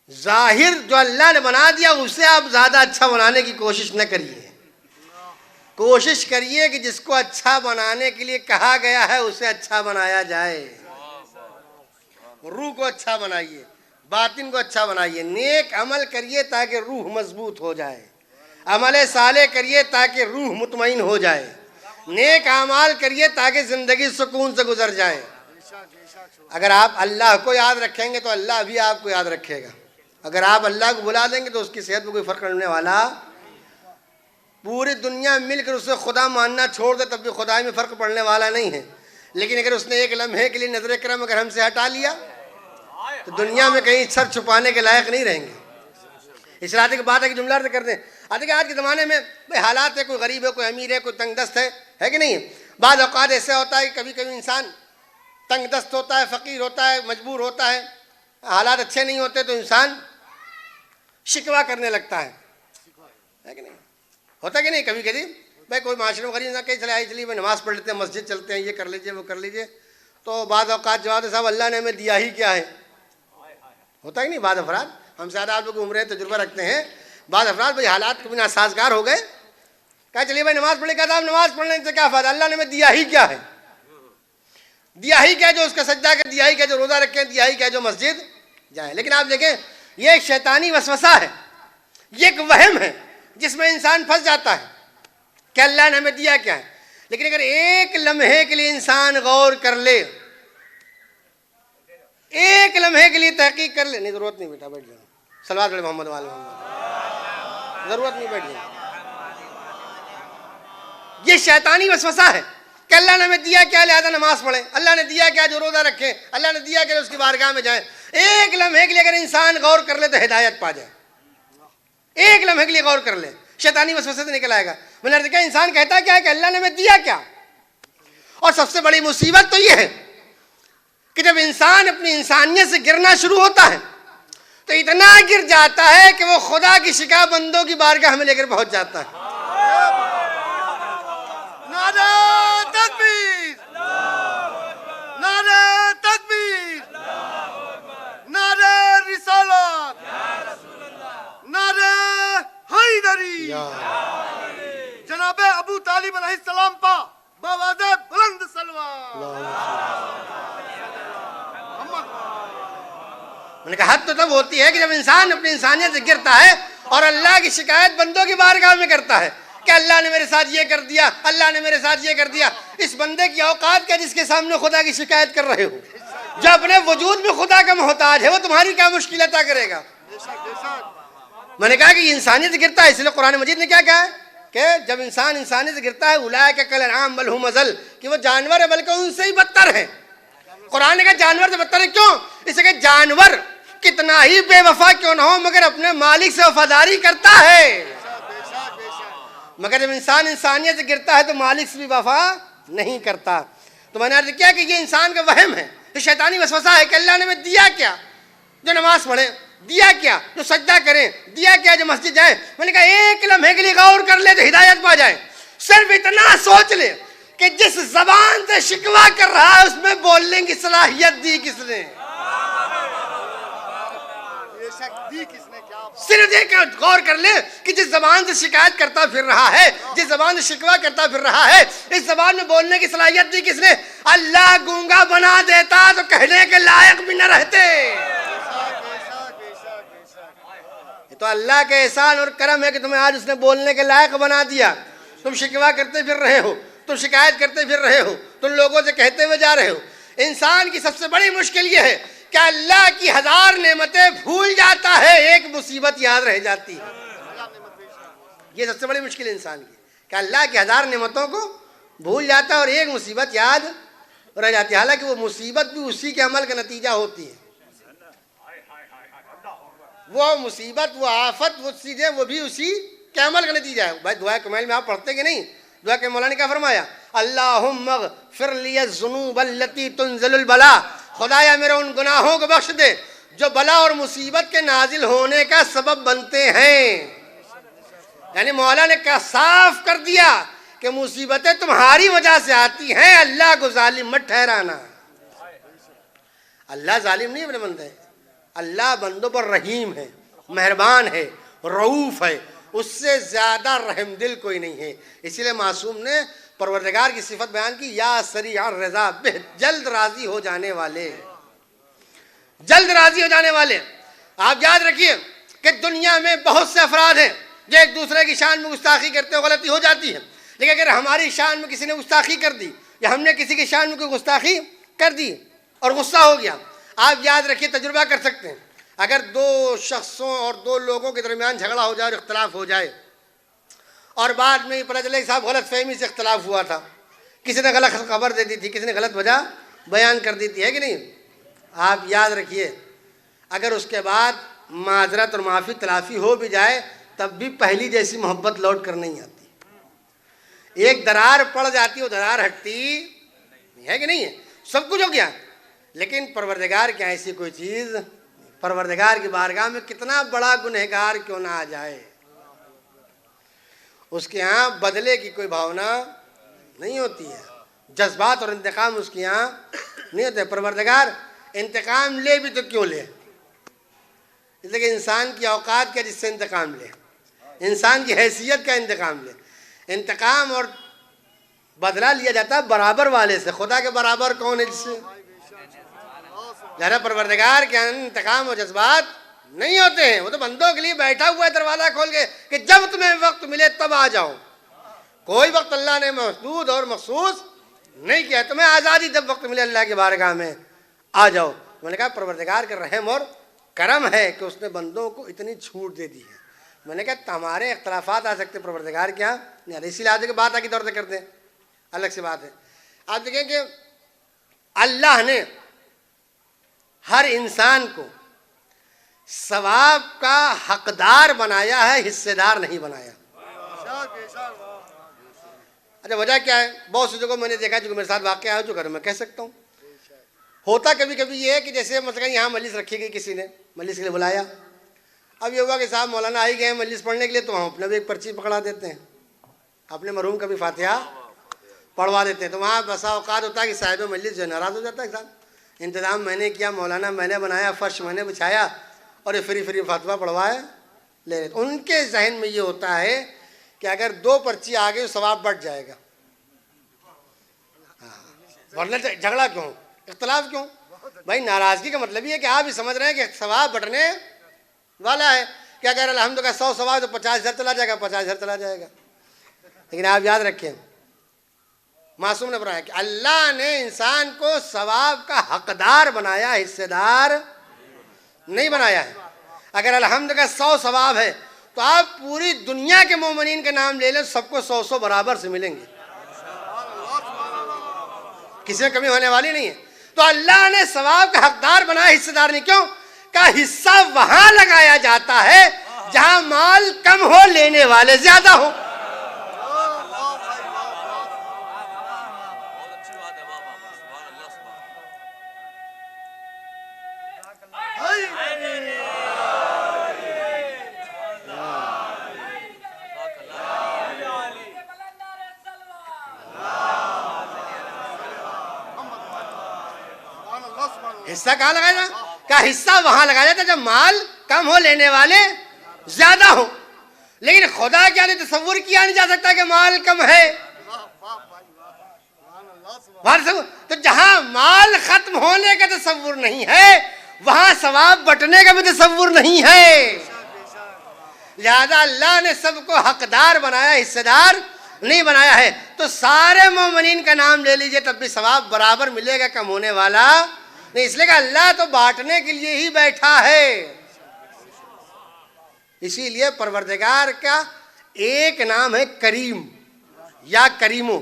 ظاہر جو اللہ نے بنا دیا اسے آپ زیادہ اچھا بنانے کی کوشش نہ کریے، کوشش کریے کہ جس کو اچھا بنانے کے لیے کہا گیا ہے اسے اچھا بنایا جائے۔ روح کو اچھا بنائیے، باطن کو اچھا بنائیے، نیک عمل کریے تاکہ روح مضبوط ہو جائے، عمل صالح کریے تاکہ روح مطمئن ہو جائے، نیک اعمال کریے تاکہ زندگی سکون سے گزر جائے۔ اگر آپ اللہ کو یاد رکھیں گے تو اللہ بھی آپ کو یاد رکھے گا، اگر آپ اللہ کو بلا دیں گے تو اس کی صحت میں کوئی فرق پڑنے والا، پوری دنیا مل کر اسے خدا ماننا چھوڑ دے تب بھی خدا میں فرق پڑنے والا نہیں ہے۔ لیکن اگر اس نے ایک لمحے کے لیے نظر کرم اگر ہم سے ہٹا لیا تو دنیا میں کہیں سر چھپانے کے لائق نہیں رہیں گے۔ اس رات کی بات ہے کہ جملہ عرض کرتے ہیں، آج کے زمانے میں حالات ہے، کوئی غریب ہے، کوئی امیر ہے، کوئی تنگ دست ہے کہ نہیں ہے؟ بعض اوقات ایسا ہوتا ہے کہ کبھی کبھی انسان تنگ دست ہوتا ہے، فقیر ہوتا ہے، مجبور ہوتا ہے، حالات اچھے نہیں ہوتے تو انسان شکوہ کرنے لگتا ہے کہ نہیں؟ ہوتا کہ نہیں؟ کبھی کبھی بھائی کوئی معاشرے میں غریب نہ کہیں چلیے میں نماز پڑھ لیتے ہیں، مسجد چلتے ہیں، یہ کر لیجیے وہ کر لیجیے، تو بعض اوقات جواب ہے صاحب اللہ نے ہمیں دیا ہی کیا ہے؟ ہوتا کہ نہیں؟ بعض افراد ہم سے آپ لوگ عمریں تجربہ رکھتے ہیں، بعض افراد بھائی حالات کبھی ناسازگار ہو گئے، کہا چلیے بھائی نماز پڑھے، کہا صاحب نماز پڑھنے سے کیا فائدہ، اللہ نے ہمیں دیا ہی کیا ہے؟ دیا ہی کیا جو اس کا سجدہ کر، دیا ہی کیا جو روزہ رکھیں، دیا ہی کیا جو مسجد جائیں۔ لیکن آپ دیکھیں یہ ایک شیطانی وسوسہ ہے، یہ ایک وہم ہے جس میں انسان پھنس جاتا ہے کہ اللہ نے ہمیں دیا کیا ہے۔ لیکن اگر ایک لمحے کے لیے انسان غور کر لے، ایک لمحے کے لیے تحقیق کر لے، نہیں ضرورت نہیں بیٹا، بیٹھ جاؤ، صلوات علی محمد وعلی محمد، ضرورت نہیں، بیٹھ جاؤ۔ یہ شیطانی وسوسہ ہے کہ اللہ نے ہمیں دیا کیا لہذا نماز پڑھیں، اللہ نے دیا کیا جو روزہ رکھیں، اللہ نے دیا کیا اس کی بارگاہ میں جائیں۔ ایک لمحے کے لیے اگر انسان غور کر لے تو ہدایت پا جائے، ایک لمحے کے لیے غور کر لے، شیطانی وسوسے سے نکل آئے گا۔ میں نے عرض کیا انسان کہتا کیا ہے کہ اللہ نے ہمیں دیا کیا، اور سب سے بڑی مصیبت تو یہ ہے کہ جب انسان اپنی انسانیت سے گرنا شروع ہوتا ہے تو اتنا گر جاتا ہے کہ وہ خدا کی شکا بندوں کی بارگاہ میں لے کر پہنچ جاتا ہے۔ نعرہ تکبیر، نعرہ تکبیر، نعرہ رسالت، نعرہ حیدری، جناب ابو طالب علیہ السلام پا باواز بلند سلوات۔ میں نے کہا حد تو تب ہوتی ہے کہ جب انسان اپنی انسانیت سے گرتا ہے اور اللہ کی شکایت بندوں کی بارگاہ میں کرتا ہے کہ اللہ نے میرے ساتھ یہ کر دیا، اللہ نے میرے ساتھ یہ کر دیا۔ اس بندے کی اوقات کیا جس کے سامنے خدا کی شکایت کر رہے ہو؟ جو اپنے وجود میں خدا کا محتاج ہے وہ تمہاری کیا مشکل عطا کرے گا؟ میں نے کہا کہ یہ انسانیت سے گرتا ہے، اس لیے قرآن مجید نے کیا کہا ہے کہ جب انسان انسانیت سے گرتا ہے اولئک کالانعام بل ھم اضل، کہ وہ جانور ہے بلکہ ان سے ہی بدتر ہے۔ قرآن نے کہا جانور سے بدتر ہے، کیوں؟ اس لیے کہ جانور کتنا ہی بے وفا کیوں نہ ہو مگر اپنے مالک سے وفاداری کرتا ہے، مگر جب انسان انسانیت سے گرتا ہے تو مالک سے بھی وفا نہیں کرتا۔ تو میں نے عرض کیا کہ یہ انسان کا وہم ہے، یہ شیطانی وسوسہ ہے کہ اللہ نے ہمیں دیا کیا جو نماز پڑھیں، دیا کیا جو سجدہ کریں، دیا کیا جو مسجد جائیں۔ میں نے کہا ایک لمحے کے لیے غور کر لے تو ہدایت پا جائے۔ صرف اتنا سوچ لے کہ جس زبان سے شکوہ کر رہا ہے اس میں بولنے کی صلاحیت دی کس نے؟ صرف ایک غور کر لے کہ جس زبان سے شکایت کرتا پھر رہا ہے، جس زبان سے شکوہ کرتا پھر رہا ہے، اس زبان میں بولنے کی صلاحیت دی کس نے؟ اللہ گونگا بنا دیتا تو کہنے کے لائق بھی نہ رہتے۔ تو اللہ کے احسان اور کرم ہے کہ تمہیں آج اس نے بولنے کے لائق بنا دیا۔ تم شکوہ کرتے پھر رہے ہو، تم شکایت کرتے پھر رہے ہو، تم لوگوں سے کہتے ہوئے جا رہے ہو۔ انسان کی سب سے بڑی مشکل یہ ہے کہ اللہ کی ہزار نعمتیں بھول جاتا ہے، ایک مصیبت یاد رہ جاتی ہے۔ یہ سب سے بڑی مشکل انسان کی کہ اللہ کی ہزار نعمتوں کو بھول جاتا ہے اور ایک مصیبت یاد رہ جاتی ہے، حالانکہ وہ مصیبت بھی اسی کے عمل کا نتیجہ ہوتی ہے۔ وہ مصیبت، وہ آفت، وہ چیزیں وہ بھی اسی کے عمل کا نتیجہ ہے۔ بھائی دعا کمیل میں آپ پڑھتے کہ نہیں؟ دعا کے مولانا نے کیا فرمایا؟ اللہم اغفر لی الذنوب التی تنزل البلا، خدایا میرے ان گناہوں کو بخش دے جو بلا اور مصیبت کے نازل ہونے کا سبب بنتے ہیں۔ یعنی مولا نے کہا صاف کر دیا کہ مصیبتیں تمہاری وجہ سے آتی ہیں، اللہ کو ظالم مت ٹھہرانا۔ اللہ ظالم نہیں اپنے بندے، اللہ بندوں پر رحیم ہے، مہربان ہے، رؤوف ہے، اس سے زیادہ رحم دل کوئی نہیں ہے۔ اسی لیے معصوم نے پروردگار کی صفت بیان کی، یا سریع الرضا، جلد راضی ہو جانے والے، جلد راضی ہو جانے والے۔ آپ یاد رکھیے کہ دنیا میں بہت سے افراد ہیں جو ایک دوسرے کی شان میں گستاخی کرتے ہیں، غلطی ہو جاتی ہے، لیکن اگر ہماری شان میں کسی نے گستاخی کر دی یا ہم نے کسی کی شان میں کوئی گستاخی کر دی اور غصہ ہو گیا، آپ یاد رکھیے تجربہ کر سکتے ہیں، اگر دو شخصوں اور دو لوگوں کے درمیان جھگڑا ہو جائے اور اختلاف ہو جائے اور بعد میں یہ پتہ چلے کہ صاحب غلط فہمی سے اختلاف ہوا تھا، کسی نے غلط خبر دے دی تھی، کسی نے غلط وجہ بیان کر دی تھی، ہے کہ نہیں؟ آپ یاد رکھیے، اگر اس کے بعد معذرت اور معافی تلافی ہو بھی جائے تب بھی پہلی جیسی محبت لوٹ کر نہیں آتی۔ ایک درار پڑ جاتی، وہ درار ہٹتی ہے کہ نہیں ہے؟ سب کچھ ہو گیا، لیکن پروردگار کیا ایسی کوئی چیز، پروردگار کی بارگاہ میں کتنا بڑا گنہگار کیوں نہ آ جائے، اس کے ہاں بدلے کی کوئی بھاونا نہیں ہوتی ہے، جذبات اور انتقام اس کے یہاں نہیں ہوتے۔ پروردگار انتقام لے بھی تو کیوں لے؟ اس لیے کہ انسان کی اوقات کا جس سے انتقام لے، انسان کی حیثیت کا انتقام لے۔ انتقام اور بدلہ لیا جاتا ہے برابر والے سے، خدا کے برابر کون ہے جس سے؟ ذرا پروردگار کے انتقام اور جذبات نہیں ہوتے ہیں، وہ تو بندوں کے لیے بیٹھا ہوا ہے دروازہ کھول کے کہ جب تمہیں وقت ملے تب آ جاؤ۔ کوئی وقت اللہ نے محدود اور مخصوص نہیں کیا، تمہیں آزادی جب وقت ملے اللہ کی بارگاہ میں آ جاؤ۔ میں نے کہا پروردگار کا رحم اور کرم ہے کہ اس نے بندوں کو اتنی چھوٹ دے دی ہے۔ میں نے کہا ہمارے اختلافات آ سکتے، پروردگار کیا نہیں، اسی لیے آج کی بات آگے طور سے کرتے ہیں، الگ سی بات ہے۔ آپ دیکھیں کہ اللہ نے ہر انسان کو ثواب کا حقدار بنایا ہے، حصے دار نہیں بنایا۔ اچھا وجہ کیا ہے؟ بہت سی جگہوں میں نے دیکھا جو میرے ساتھ واقعہ ہے، جو گھر میں کہہ سکتا ہوں۔ ہوتا کبھی کبھی یہ ہے کہ جیسے مثلا یہاں مجلس رکھی گئی، کسی نے مجلس کے لیے بلایا، اب یہ ہوا کہ صاحب مولانا آئی گئے ہیں مجلس پڑھنے کے لیے، تو ہم اپنا بھی ایک پرچی پکڑا دیتے ہیں، اپنے مرحوم کا بھی فاتحہ پڑھوا دیتے ہیں۔ تو وہاں بسا اوقات ہوتا ہے کہ صاحب مجلس جو ناراض ہو جاتا ہے، صاحب انتظام میں نے کیا، مولانا میں نے بنایا، فرش میں نے بچھایا، اور یہ فری فاتحہ پڑھوائے لے رہے۔ ان کے ذہن میں یہ ہوتا ہے کہ اگر 2 پرچی آگے تو ثواب بڑھ جائے گا، ورنہ جھگڑا کیوں، اختلاف کیوں؟ بھائی ناراضگی کا مطلب یہ ہے کہ آپ ہی سمجھ رہے ہیں کہ ثواب بٹنے والا ہے، کہ اگر الحمد کا 100 ثواب تو 50,000 چلا جائے گا، 50,000 چلا جائے گا۔ لیکن آپ یاد رکھیں، معصوم نے فرمایا کہ اللہ نے انسان کو ثواب کا حقدار بنایا، حصے دار نہیں بنایا ہے۔ اگر الحمد کا 100 ثواب ہے تو آپ پوری دنیا کے مومنین کے نام لے لیں، سب کو 100 برابر سے ملیں گے، کسی میں کمی ہونے والی نہیں ہے۔ تو اللہ نے ثواب کا حقدار بنایا، حصے دار نہیں۔ کیوں؟ کا حصہ وہاں لگایا جاتا ہے جہاں مال کم ہو، لینے والے زیادہ ہو۔ حصہ کہاں لگایا جاتا؟ کیا حصہ وہاں لگایا جاتا جب مال کم ہو، لینے والے زیادہ ہو۔ لیکن خدا کیا نہیں تصور کیا نہیں جا سکتا کہ مال کم ہے، تو جہاں مال ختم ہونے کا تصور نہیں ہے وہاں ثواب بٹنے کا بھی تصور نہیں ہے۔ لہذا اللہ نے سب کو حقدار بنایا، حصے دار نہیں بنایا ہے۔ تو سارے مومنین کا نام لے لیجئے تب بھی ثواب برابر ملے گا، کم ہونے والا نہیں، اس لیے کہ اللہ تو بانٹنے کے لیے ہی بیٹھا ہے۔ اسی لیے پروردگار کا ایک نام ہے کریم یا کریمو۔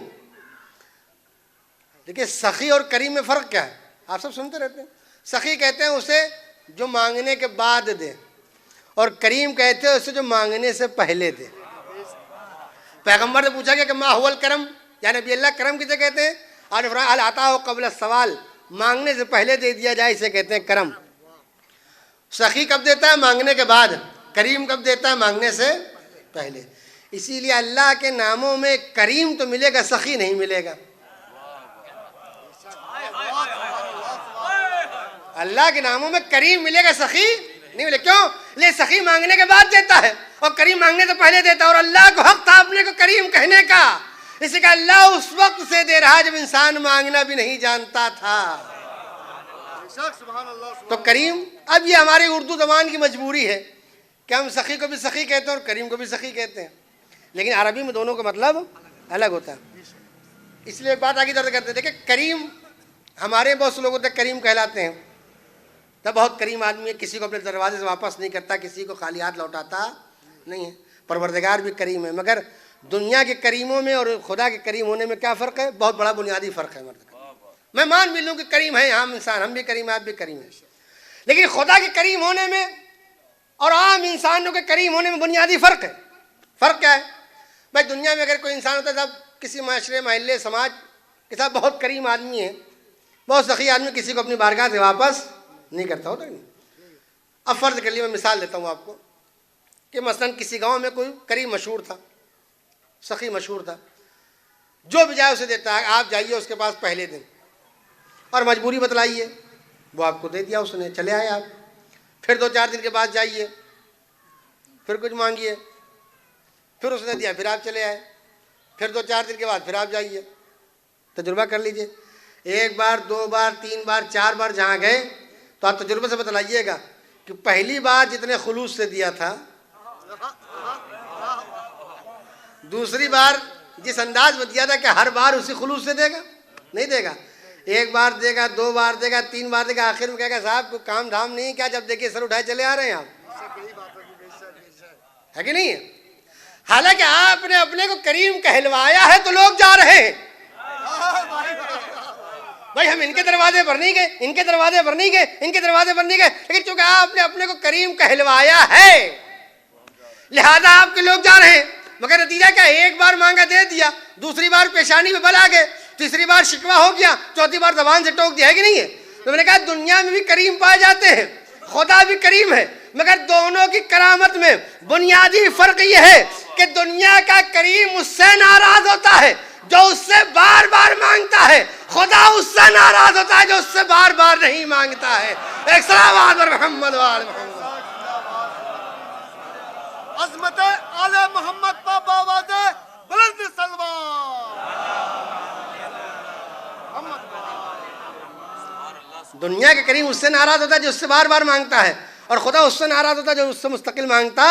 دیکھیں سخی اور کریم میں فرق کیا ہے؟ آپ سب سنتے رہتے ہیں۔ سخی کہتے ہیں اسے جو مانگنے کے بعد دے، اور کریم کہتے ہیں اسے جو مانگنے سے پہلے دے۔ پیغمبر سے پوچھا گیا کہ ما هو الکرم، یا نبی اللہ کرم کسے کہتے ہیں؟ اور فرمایا العطاء قبل السوال، مانگنے سے پہلے دے دیا جائے اسے کہتے ہیں کرم۔ سخی کب دیتا ہے؟ مانگنے کے بعد۔ کریم کب دیتا ہے؟ مانگنے سے پہلے۔ اسی لیے اللہ کے ناموں میں کریم تو ملے گا، سخی نہیں ملے گا۔ اللہ کے ناموں میں کریم ملے گا، سخی نہیں ملے۔ کیوں؟ لے سخی مانگنے کے بعد دیتا ہے اور کریم مانگنے سے پہلے دیتا ہے، اور اللہ کو حق تھا اپنے کو کریم کہنے کا، اسی کا اللہ اس وقت سے دے رہا جب انسان مانگنا بھی نہیں جانتا تھا۔ تو کریم، اب یہ ہماری اردو زبان کی مجبوری ہے کہ ہم سخی کو بھی سخی کہتے ہیں اور کریم کو بھی سخی کہتے ہیں، لیکن عربی میں دونوں کا مطلب الگ ہوتا ہے۔ اس لیے ایک بات آگے درد کرتے ہیں، دیکھیں کریم ہمارے بہت سے لوگ ہوتے ہیں کریم کہلاتے ہیں، تو بہت کریم آدمی ہے، کسی کو اپنے دروازے سے واپس نہیں کرتا، کسی کو خالی ہاتھ لوٹاتا نہیں ہے۔ پروردگار بھی کریم ہے، مگر دنیا کے کریموں میں اور خدا کے کریم ہونے میں کیا فرق ہے؟ بہت بڑا بنیادی فرق ہے مرد کا۔ میں مان بھی لوں کہ کریم ہے عام انسان، ہم بھی کریم ہیں، آپ بھی کریم ہیں، لیکن خدا کے کریم ہونے میں اور عام انسانوں کے کریم ہونے میں بنیادی فرق ہے۔ فرق کیا ہے؟ بھائی دنیا میں اگر کوئی انسان ہوتا ہے صاحب کسی معاشرے محلے سماج کے ساتھ بہت کریم آدمی ہے، بہت سخی آدمی، کسی کو اپنی بارگاہ سے واپس نہیں کرتا ہوتا نہیں۔ اب فرض کر لیے، میں مثال دیتا ہوں آپ کو کہ مثلا کسی گاؤں میں کوئی کریم مشہور تھا، سخی مشہور تھا، جو بھی جائے اسے دیتا ہے، آپ جائیے اس کے پاس پہلے دن اور مجبوری بتلائیے، وہ آپ کو دے دیا، اس نے چلے آئے آپ، پھر 2-4 دن کے بعد جائیے، پھر کچھ مانگیے، پھر اس نے دیا، پھر آپ چلے آئے، پھر 2-4 دن کے بعد پھر آپ جائیے، تجربہ کر لیجئے۔ 1 بار 2 بار 3 بار 4 بار جہاں گئے تو آپ تجربے سے بتلائیے گا کہ پہلی بار جتنے خلوص سے دیا تھا، دوسری بار جس انداز میں دیا تھا کہ ہر بار اسی خلوص سے دے گا؟ نہیں دے گا۔ 1 بار دے گا، 2 بار دے گا، 3 بار دے گا، آخر میں کہے گا صاحب کوئی کام دھام نہیں کیا، جب دیکھیے سر اٹھائے چلے آ رہے ہیں آپ، ہے کہ نہیں ہے؟ حالانکہ آپ نے اپنے کو کریم کہلوایا ہے تو لوگ جا رہے ہیں۔ بھائی ہم ان کے دروازے پر نہیں گئے، ان کے دروازے پر نہیں گئے، ان کے دروازے پر نہیں گئے، لیکن چونکہ آپ نے اپنے کو کریم کہلوایا ہے لہذا آپ کے لوگ جا رہے ہیں۔ مگر نتیجہ کیا؟ 1 بار مانگا دے دیا، دوسری بار پیشانی میں بل آ گئے، تیسری بار شکوہ ہو گیا، چوتھی بار زبان سے ٹوک دیا، ہے کہ نہیں ہے؟ تو میں نے کہا دنیا میں بھی کریم پائے جاتے ہیں، خدا بھی کریم ہے، مگر دونوں کی کرامت میں بنیادی فرق یہ ہے کہ دنیا کا کریم اس سے ناراض ہوتا ہے جو اس سے بار بار مانگتا ہے، خدا اس سے ناراض ہوتا ہے جو اس سے بار بار نہیں مانگتا ہے۔ ایک صلوات پر محمد وآل محمد۔ عظمت آل محمد پا باواز بلند سلوات۔ دنیا کے کریم اس سے ناراض ہوتا ہے جو اس سے بار بار مانگتا ہے، اور خدا اس سے ناراض ہوتا ہے جو اس سے مستقل مانگتا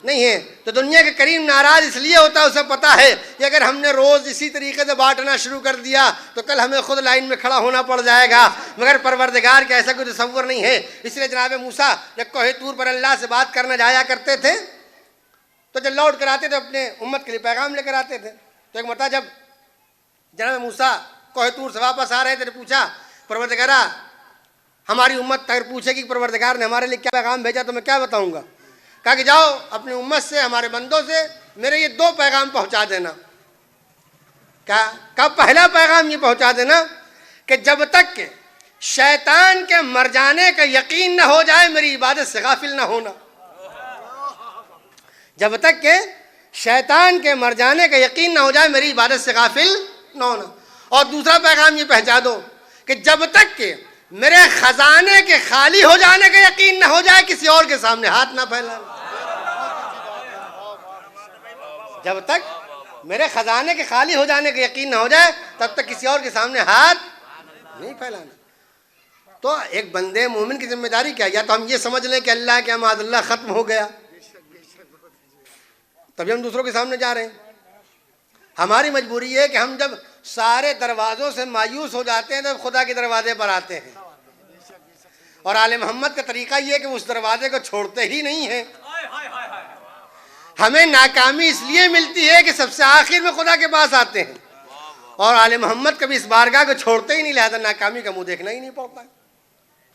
نہیں ہے۔ تو دنیا کے کریم ناراض اس لیے ہوتا ہے، اسے پتا ہے کہ اگر ہم نے روز اسی طریقے سے بانٹنا شروع کر دیا تو کل ہمیں خود لائن میں کھڑا ہونا پڑ جائے گا، مگر پروردگار کا ایسا کوئی تصور نہیں ہے۔ اس لیے جناب موسیٰ جب کوہ طور پر اللہ سے بات کرنا جایا کرتے تھے تو جب لوٹ کر آتے تھے اپنے امت کے لیے پیغام لے کر آتے تھے۔ تو ایک مرتبہ جب جناب موسیٰ کوہ طور سے واپس آ رہے تھے تو پوچھا پروردگارا ہماری امت اگر پوچھے کہ پروردگار نے ہمارے لیے کیا پیغام بھیجا تو میں کیا بتاؤں گا؟ کہا کہ جاؤ اپنی امت سے، ہمارے بندوں سے میرے یہ 2 پیغام پہنچا دینا۔ کہا پہلا پیغام یہ پہنچا دینا کہ جب تک کہ شیطان کے مر جانے کا یقین نہ ہو جائے میری عبادت سے غافل نہ ہونا۔ جب تک کہ شیطان کے مر جانے کا یقین نہ ہو جائے میری عبادت سے غافل نہ ہونا۔ اور دوسرا پیغام یہ پہنچا دو کہ جب تک کہ میرے خزانے کے خالی ہو جانے کا یقین نہ ہو جائے کسی اور کے سامنے ہاتھ نہ پھیلانا۔ جب تک میرے خزانے کے خالی ہو جانے کا یقین نہ ہو جائے تب تک کسی اور کے سامنے ہاتھ نہیں پھیلانا۔ تو ایک بندے مومن کی ذمہ داری کیا؟ یا تو ہم یہ سمجھ لیں کہ اللہ کے معاذ اللہ ختم ہو گیا تبھی ہم دوسروں کے سامنے جا رہے ہیں۔ ہماری مجبوری یہ ہے کہ ہم جب سارے دروازوں سے مایوس ہو جاتے ہیں تب خدا کے دروازے پر آتے ہیں، اور آل محمد کا طریقہ یہ ہے کہ اس دروازے کو چھوڑتے ہی نہیں ہیں۔ ہمیں ناکامی اس لیے ملتی ہے کہ سب سے آخر میں خدا کے پاس آتے ہیں، اور آل محمد کبھی اس بارگاہ کو چھوڑتے ہی نہیں، لہذا ناکامی کا منہ دیکھنا ہی نہیں پڑتا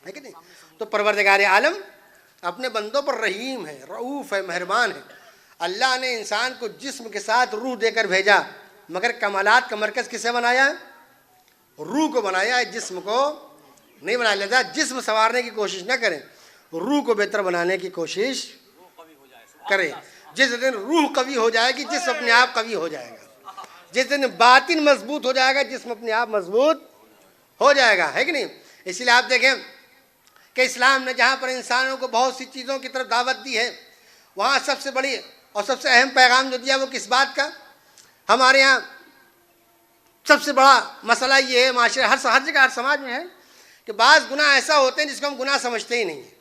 ہے کہ نہیں؟ تو پروردگار عالم اپنے بندوں پر رحیم ہے، رؤوف ہے، مہربان ہے۔ اللہ نے انسان کو جسم کے ساتھ روح دے کر بھیجا، مگر کمالات کا مرکز کسے بنایا ہے؟ روح کو بنایا ہے، جسم کو نہیں بنایا۔ لہذا جسم سنوارنے کی کوشش نہ کریں، روح کو بہتر بنانے کی کوشش کریں۔ جس دن روح قوی ہو جائے گی جسم اپنے آپ قوی ہو جائے گا، جس دن باطن مضبوط ہو جائے گا جسم اپنے آپ مضبوط ہو جائے گا، ہے کہ نہیں؟ اسی لیے آپ دیکھیں کہ اسلام نے جہاں پر انسانوں کو بہت سی چیزوں کی طرف دعوت دی ہے، وہاں سب سے بڑی اور سب سے اہم پیغام جو دیا وہ کس بات کا؟ ہمارے ہاں سب سے بڑا مسئلہ یہ ہے، معاشرے ہر جگہ ہر سماج میں ہے کہ بعض گناہ ایسا ہوتے ہیں جس کو ہم گناہ سمجھتے ہی نہیں ہیں۔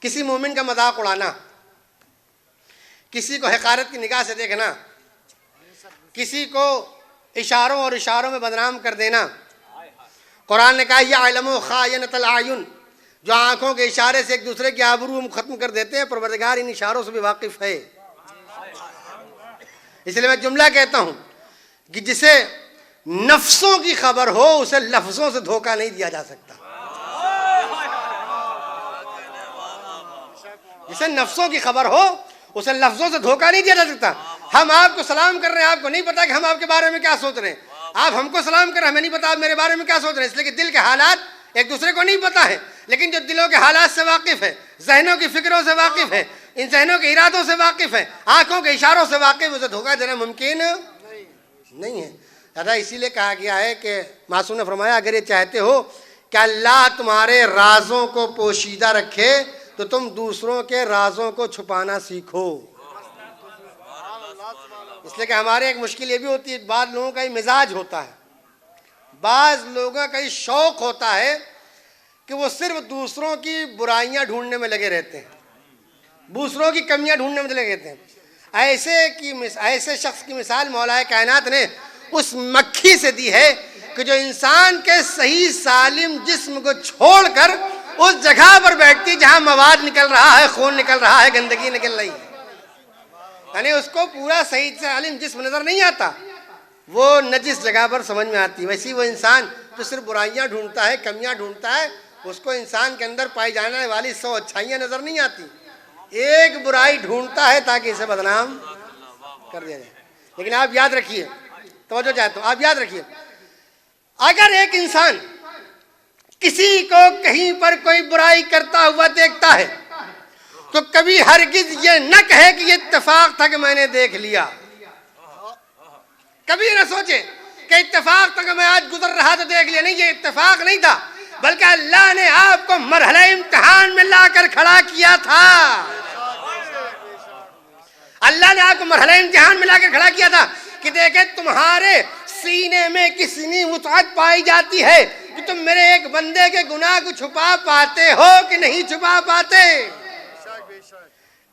کسی مومن کا مذاق اڑانا، کسی کو حقارت کی نگاہ سے دیکھنا، کسی کو اشاروں میں بدنام کر دینا۔ قرآن نے کہا یعلم خائنۃ الاعین، جو آنکھوں کے اشارے سے ایک دوسرے کی آبرو ختم کر دیتے ہیں، پروردگار ان اشاروں سے بھی واقف ہے۔ اس لیے میں جملہ کہتا ہوں کہ جسے نفسوں کی خبر ہو اسے لفظوں سے دھوکہ نہیں دیا جا سکتا. جسے نفسوں کی خبر ہو اسے لفظوں سے دھوکہ نہیں دیا جا سکتا. ہم آپ کو سلام کر رہے ہیں, آپ کو نہیں پتا کہ ہم آپ کے بارے میں کیا سوچ رہے ہیں. آپ ہم کو سلام کر رہے ہیں, ہمیں نہیں پتا آپ میرے بارے میں کیا سوچ رہے ہیں, اس لیے کہ دل کے حالات ایک دوسرے کو نہیں پتا ہے. لیکن جو دلوں کے حالات سے واقف ہے, ذہنوں کی فکروں سے واقف ہے, ان ذہنوں کے ارادوں سے واقف ہے, آنکھوں کے اشاروں سے واقف ہے, اسے دھوکہ دینا ممکن نہیں ہے. دادا اسی لیے کہا گیا ہے کہ معصوم نے فرمایا اگر یہ چاہتے ہو کہ اللہ تمہارے رازوں کو پوشیدہ رکھے تو تم دوسروں کے رازوں کو چھپانا سیکھو. اس لیے کہ ہمارے ایک مشکل یہ بھی ہوتی ہے, بعض لوگوں کا یہ مزاج ہوتا ہے, بعض لوگوں کا یہ شوق ہوتا ہے کہ وہ صرف دوسروں کی برائیاں ڈھونڈنے میں لگے رہتے ہیں, دوسروں کی کمیاں ڈھونڈنے میں لگے رہتے ہیں. ایسے شخص کی مثال مولا کائنات نے اس مکھی سے دی ہے کہ جو انسان کے صحیح سالم جسم کو چھوڑ کر اس جگہ پر بیٹھتی جہاں مواد نکل رہا ہے, خون نکل رہا ہے, گندگی نکل رہی ہے. یعنی اس کو پورا صحیح سالم جسم نظر نہیں آتا, وہ نجس جگہ پر سمجھ میں آتی. ویسی وہ انسان جو صرف برائیاں ڈھونڈتا ہے, کمیاں ڈھونڈتا ہے, اس کو انسان کے اندر پائی جانے والی 100 اچھائیاں نظر نہیں آتی. ایک برائی ڈھونڈتا ہے تاکہ اسے بدنام کر دیا جائے. لیکن آپ یاد رکھیے, توجہ چاہتا ہوں, آپ یاد رکھیے, اگر ایک انسان کسی کو کہیں پر کوئی برائی کرتا ہوا دیکھتا ہے تو کبھی ہرگز یہ نہ کہے کہ یہ اتفاق تھا کہ میں نے دیکھ لیا. کبھی نہ سوچے کہ اتفاق تھا کہ میں آج گزر رہا تو دیکھ لیا. نہیں, یہ اتفاق نہیں تھا, بلکہ اللہ نے آپ کو مرحلہ امتحان میں لا کر کھڑا کیا تھا. اللہ نے آپ کو مرحلہ امتحان میں لا کر کھڑا کیا تھا کہ دیکھیں تمہارے سینے میں کتنی وسعت پائی جاتی ہے کہ تم میرے ایک بندے کے گناہ کو چھپا پاتے ہو کہ نہیں چھپا پاتے.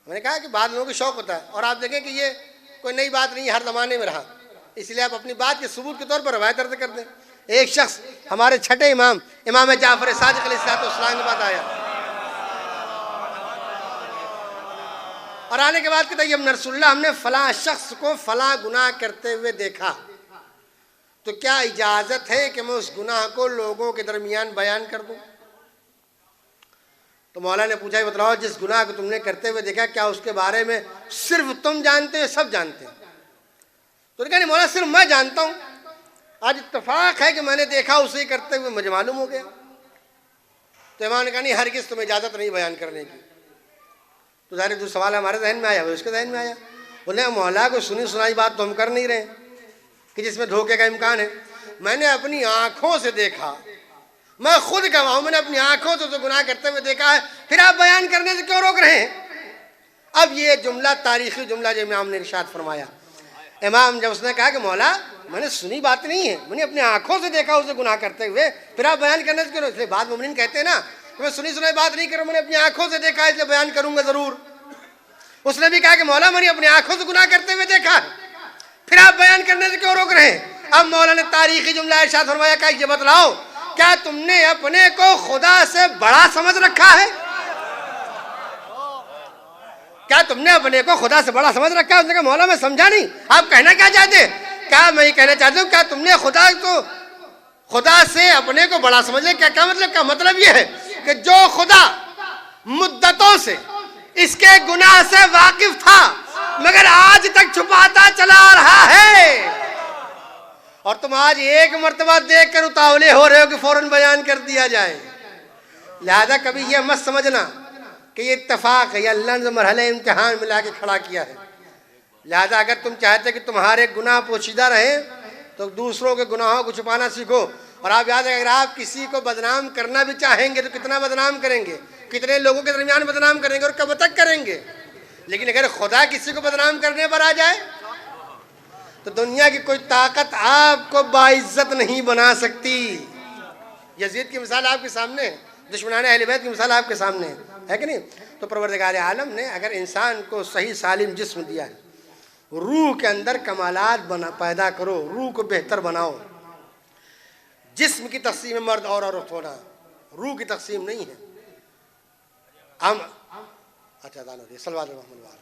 میں نے کہا کہ بعض لوگوں کو شوق ہوتا ہے, اور آپ دیکھیں کہ یہ کوئی نئی بات نہیں, ہر زمانے میں رہا. اس لیے آپ اپنی بات کے ثبوت کے طور پر روایت عرض کر دیں. ایک شخص ہمارے چھٹے امام جعفر صادق علیہ السلام کے بعد آیا, اور آنے کے بعد کہتا ہے رسول اللہ, ہم نے فلاں شخص کو فلاں گناہ کرتے ہوئے دیکھا, تو کیا اجازت ہے کہ میں اس گناہ کو لوگوں کے درمیان بیان کر دوں؟ تو مولا نے پوچھا, بتلاؤ جس گناہ کو تم نے کرتے ہوئے دیکھا کیا اس کے بارے میں صرف تم جانتے ہو, سب جانتے ہیں؟ تو کہا نہیں مولا, صرف میں جانتا ہوں, آج اتفاق ہے کہ میں نے دیکھا اسے کرتے ہوئے مجھے معلوم ہو گیا. تو امام نے کہا نہیں, ہرگز تمہیں اجازت نہیں بیان کرنے کی. تو ظاہر جو سوال ہمارے ذہن میں آیا وہ اس کے ذہن میں آیا. انہیں مولا کو سنی سنائی بات تو ہم کر نہیں رہے کہ جس میں دھوکے کا امکان ہے. میں نے اپنی آنکھوں سے دیکھا, میں خود گواہ ہوں, میں نے اپنی آنکھوں سے گناہ کرتے ہوئے دیکھا ہے, پھر آپ بیان کرنے سے کیوں روک رہے ہیں؟ اب یہ جملہ تاریخی جملہ جو امام نے ارشاد فرمایا, امام جب اس نے کہا کہ مولا میں نے سنی بات نہیں ہے, میں نے اپنی آنکھوں سے دیکھا اسے گناہ کرتے ہوئے, پھر آپ بیان کرنے سے کیوں؟ اس لیے بعض مومنین کہتے ہیں نا کہ میں سنی سنائی بات نہیں کروں, میں نے اپنی آنکھوں سے دیکھا اس لیے بیان کروں گا ضرور. اس نے بھی کہا کہ مولا میں نے اپنی آنکھوں سے گناہ کرتے ہوئے دیکھا, پھر آپ بیان کرنے سے کیوں روک رہے ہیں؟ اب مولا نے تاریخی جملہ ارشاد فرمایا, کہ یہ بتلاؤ کیا تم نے اپنے کو خدا سے بڑا سمجھ رکھا ہے؟ کیا تم نے اپنے کو خدا سے بڑا سمجھ رکھا ہے؟ اس نے کہا مولا میں سمجھا نہیں, آپ کہنا کیا چاہتے ہیں؟ کیا میں یہ کہنا چاہتا ہوں کیا تم نے خدا سے اپنے کو بڑا سمجھ لیا؟ کیا مطلب؟ کیا مطلب یہ ہے کہ جو خدا مدتوں سے اس کے گناہ سے واقف تھا مگر آج تک چھپاتا چلا آ رہا ہے, اور تم آج ایک مرتبہ دیکھ کر اتاولے ہو رہے ہو کہ فوراً بیان کر دیا جائے. لہذا کبھی یہ مت سمجھنا کہ یہ اتفاق ہے, یہ اللہ نے مرحلہ امتحان میں لا کے کھڑا کیا ہے. لہذا اگر تم چاہتے کہ تمہارے گناہ پوشیدہ رہیں تو دوسروں کے گناہوں کو چھپانا سیکھو. اور آپ یاد رکھیں, اگر آپ کسی کو بدنام کرنا بھی چاہیں گے تو کتنا بدنام کریں گے, کتنے لوگوں کے درمیان بدنام کریں گے اور کب تک کریں گے. لیکن اگر خدا کسی کو بدنام کرنے پر آ جائے تو دنیا کی کوئی طاقت آپ کو باعزت نہیں بنا سکتی. یزید کی مثال آپ کے سامنے ہے, دشمنان اہل بیت کی مثال آپ کے سامنے ہے کہ نہیں؟ تو پروردگار عالم نے اگر انسان کو صحیح سالم جسم دیا ہے, روح کے اندر کمالات پیدا کرو, روح کو بہتر بناؤ. جسم کی تقسیم ہے مرد اور عورت ہونا, روح کی تقسیم نہیں ہے. ہم اچھا دانو صلوات محمد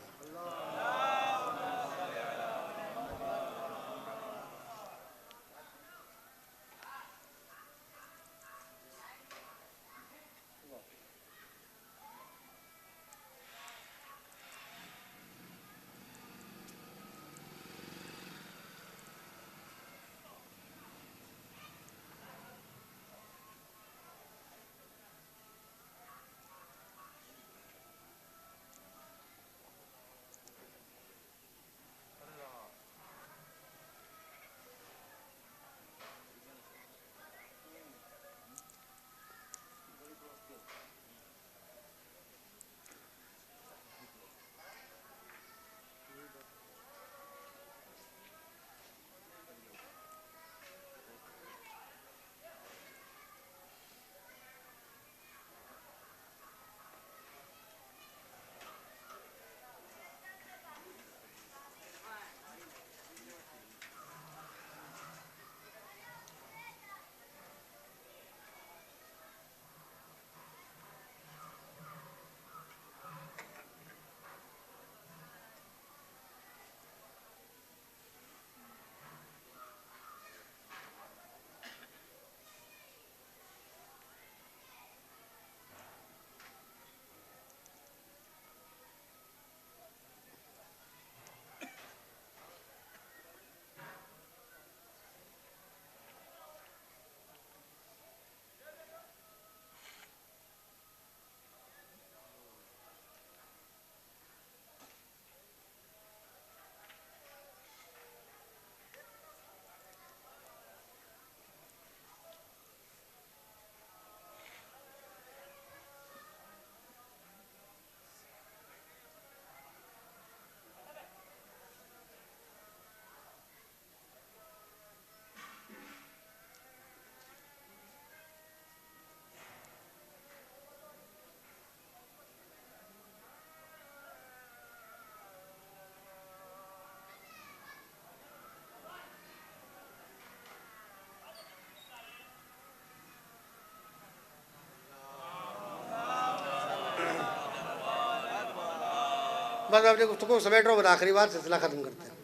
بس اپنے گفتگو سمیٹ رہا ہوں، آخری بات سلسلہ ختم کرتے ہیں۔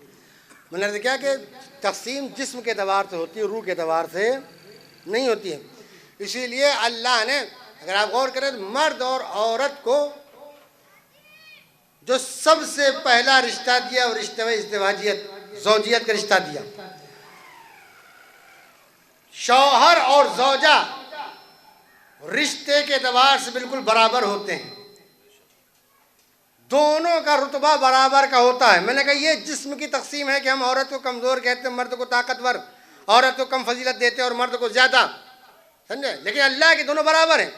میں نے کیا کہ تقسیم جسم کے اعتبار سے ہوتی ہے، روح کے اعتبار سے نہیں ہوتی ہے۔ اسی لیے اللہ نے، اگر آپ غور کریں تو مرد اور عورت کو جو سب سے پہلا رشتہ دیا وہ رشتہ ازدواجیت، زوجیت کا رشتہ دیا۔ شوہر اور زوجہ رشتے کے اعتبار سے بالکل برابر ہوتے ہیں، دونوں کا رتبہ برابر کا ہوتا ہے۔ میں نے کہا یہ جسم کی تقسیم ہے کہ ہم عورت کو کمزور کہتے ہیں، مرد کو طاقتور، عورت کو کم فضیلت دیتے ہیں اور مرد کو زیادہ، سمجھے؟ لیکن اللہ کے دونوں برابر ہیں۔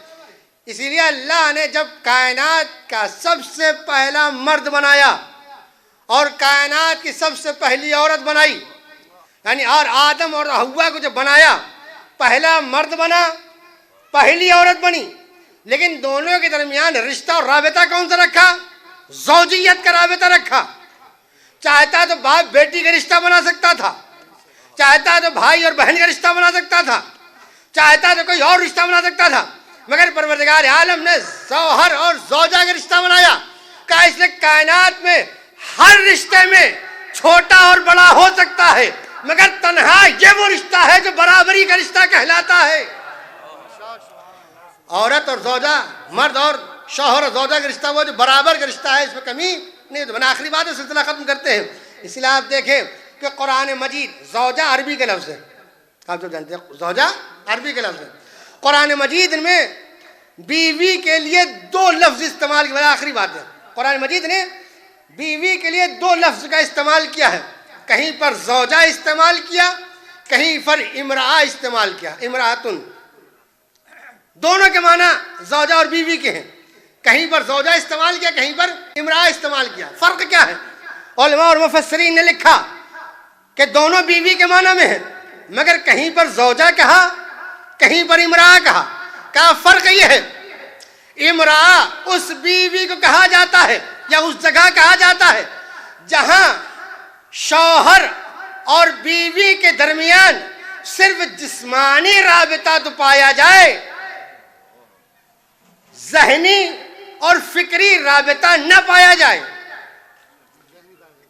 اسی لیے اللہ نے جب کائنات کا سب سے پہلا مرد بنایا اور کائنات کی سب سے پہلی عورت بنائی، یعنی اور آدم اور حوا کو جب بنایا، پہلا مرد بنا، پہلی عورت بنی، لیکن دونوں کے درمیان رشتہ اور رابطہ کون سا رکھا؟ زوجیت کا رابطہ رکھا۔ چاہتا تو باپ بیٹی کا رشتہ بنا سکتا تھا، چاہتا تو بھائی اور بہن کا رشتہ بنا سکتا تھا، چاہتا تو کوئی اور رشتہ بنا سکتا تھا، مگر پروردگار عالم نے شوہر اور زوجہ کا رشتہ بنایا۔ کہا اس نے کائنات میں ہر رشتے میں چھوٹا اور بڑا ہو سکتا ہے، مگر تنہا یہ وہ رشتہ ہے جو برابری کا رشتہ کہلاتا ہے۔ عورت اور زوجہ، مرد اور شوہر اور زوجہ کا رشتہ وہ جو برابر کا رشتہ ہے، اس میں کمی نہیں۔ تو میں نے آخری بات ہے، سلسلہ ختم کرتے ہیں۔ اس لیے آپ دیکھیں کہ قرآن مجید، زوجہ عربی کا لفظ ہے، آپ جو جانتے ہیں زوجہ عربی کا لفظ ہے۔ قرآن مجید میں بیوی کے لیے دو لفظ استعمال کیا۔ آخری بات ہے، قرآن مجید نے بیوی کے لیے دو لفظ کا استعمال کیا ہے، کہیں پر زوجہ استعمال کیا، کہیں پر امرأہ استعمال کیا، امرأتن، دونوں کے معنی زوجہ اور بیوی کے ہیں۔ کہیں پر زوجہ استعمال کیا، کہیں پر امرأہ استعمال کیا۔ فرق کیا ہے؟ علماء اور مفسرین نے لکھا کہ دونوں بیوی کے معنی میں ہیں، مگر کہیں پر زوجہ کہا، کہیں پر امرأہ کہا۔ کہا فرق یہ ہے، امرأہ اس بیوی کو کہا جاتا ہے یا اس جگہ کہا جاتا ہے جہاں شوہر اور بیوی کے درمیان صرف جسمانی رابطہ تو پایا جائے، ذہنی اور فکری رابطہ نہ پایا جائے۔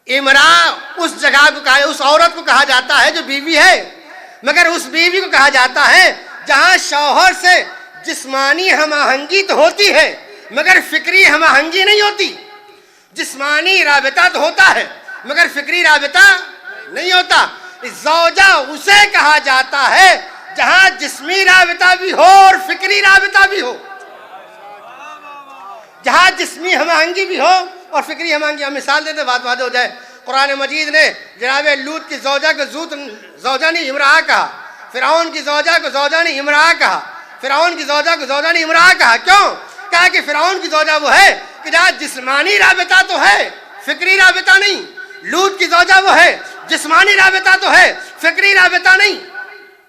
امرأہ اس جگہ کو کہا، اس عورت کو کہا جاتا ہے جو بیوی ہے، مگر اس بیوی کو کہا جاتا ہے جہاں شوہر سے جسمانی ہم آہنگی تو ہوتی ہے مگر فکری ہم آہنگی نہیں ہوتی۔ جسمانی رابطہ تو ہوتا ہے مگر فکری رابطہ نہیں ہوتا۔ زوجہ اسے کہا جاتا ہے جہاں جسمی رابطہ بھی ہو اور فکری رابطہ بھی ہو، جہاں جسمی ہم آہنگی بھی ہو اور فکری ہم آہنگی۔ ہم مثال دیتے بات واضح ہو جائے۔ قرآن مجید نے جناب لوط کی زوجہ کو زوجہ نے امرأہ کہا، فرعون کی زوجہ کو زوجہ نے امرأہ کہا، فرعون کی زوجہ کو زوجہ نے امرأہ کہا۔ کیوں؟ کہا کہ فرعون کی زوجہ وہ ہے کہ جہاں جسمانی رابطہ تو ہے، فکری رابطہ نہیں۔ لوط کی زوجہ وہ ہے، جسمانی رابطہ تو ہے، فکری رابطہ نہیں۔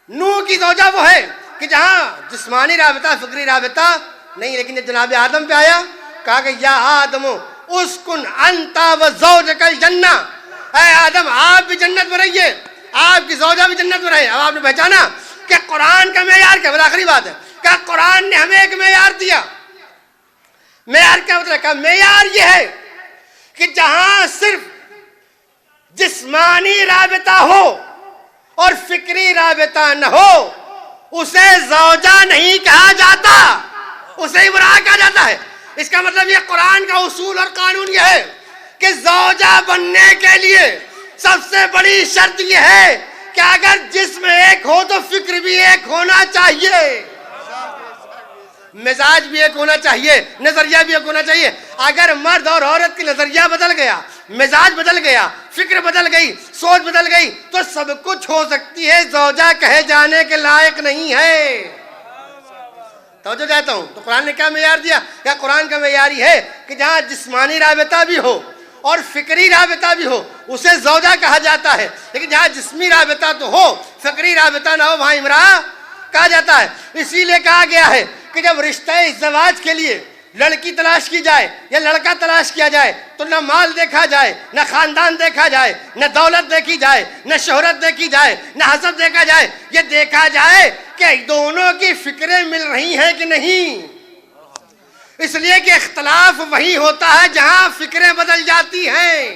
نوح کی زوجہ وہ ہے کہ جہاں جسمانی رابطہ، فکری رابطہ نہیں۔ لیکن جب جناب آدم پہ آیا، کہا کہ یا آدم اسکن انت و زوجک الجنہ، اے آدم آپ بھی جنت میں رہیے، آپ کی زوجہ بھی جنت میں رہے۔ اب آپ نے پہچانا کہ قرآن کا معیار کیا؟ آخری بات ہے کہ قرآن نے ہمیں ایک معیار دیا۔ معیار کیا مطلب؟ کہ معیار یہ ہے کہ جہاں صرف جسمانی رابطہ ہو اور فکری رابطہ نہ ہو اسے زوجہ نہیں کہا جاتا، اسے امرأہ کہا جاتا ہے۔ اس کا مطلب یہ قرآن کا اصول اور قانون یہ ہے کہ زوجہ بننے کے لیے سب سے بڑی شرط یہ ہے کہ اگر جسم ایک ہو تو فکر بھی ایک ہونا چاہیے، مزاج بھی ایک ہونا چاہیے، نظریہ بھی ایک ہونا چاہیے۔ اگر مرد اور عورت کی نظریہ بدل گیا، مزاج بدل گیا، فکر بدل گئی، سوچ بدل گئی تو سب کچھ ہو سکتی ہے، زوجہ کہے جانے کے لائق نہیں ہے۔ توجہ دیتا ہوں۔ تو قرآن نے کیا معیار دیا؟ کیا قرآن کا معیار یہ ہے کہ جہاں جسمانی رابطہ بھی ہو اور فکری رابطہ بھی ہو اسے زوجہ کہا جاتا ہے، لیکن جہاں جسمی رابطہ تو ہو، فکری رابطہ نہ ہو، وہاں امرأہ کہا جاتا ہے۔ اسی لیے کہا گیا ہے کہ جب رشتہ ازدواج کے لیے لڑکی تلاش کی جائے یا لڑکا تلاش کیا جائے تو نہ مال دیکھا جائے، نہ خاندان دیکھا جائے، نہ دولت دیکھی جائے، نہ شہرت دیکھی جائے، نہ حسب دیکھا جائے، یہ دیکھا جائے کہ دونوں کی فکریں مل رہی ہیں کہ نہیں۔ اس لیے کہ اختلاف وہی ہوتا ہے جہاں فکریں بدل جاتی ہیں،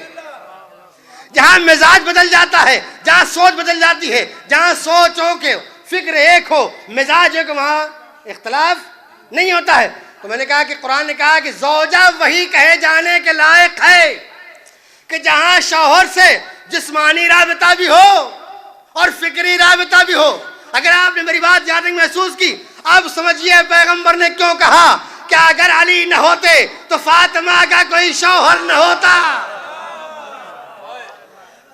جہاں مزاج بدل جاتا ہے، جہاں سوچ بدل جاتی ہے. جہاں سوچ ہو کہ فکر ایک ہو، مزاج ایک، وہاں اختلاف نہیں ہوتا ہے. تو میں نے کہا کہ قرآن نے کہا کہ زوجہ وہی کہے جانے کے لائق ہے کہ جہاں شوہر سے جسمانی رابطہ بھی ہو اور فکری رابطہ بھی ہو. اگر آپ نے میری بات یاد محسوس کی، اب سمجھیے پیغمبر نے کیوں کہا کہ اگر علی نہ ہوتے تو فاطمہ کا کوئی شوہر نہ ہوتا.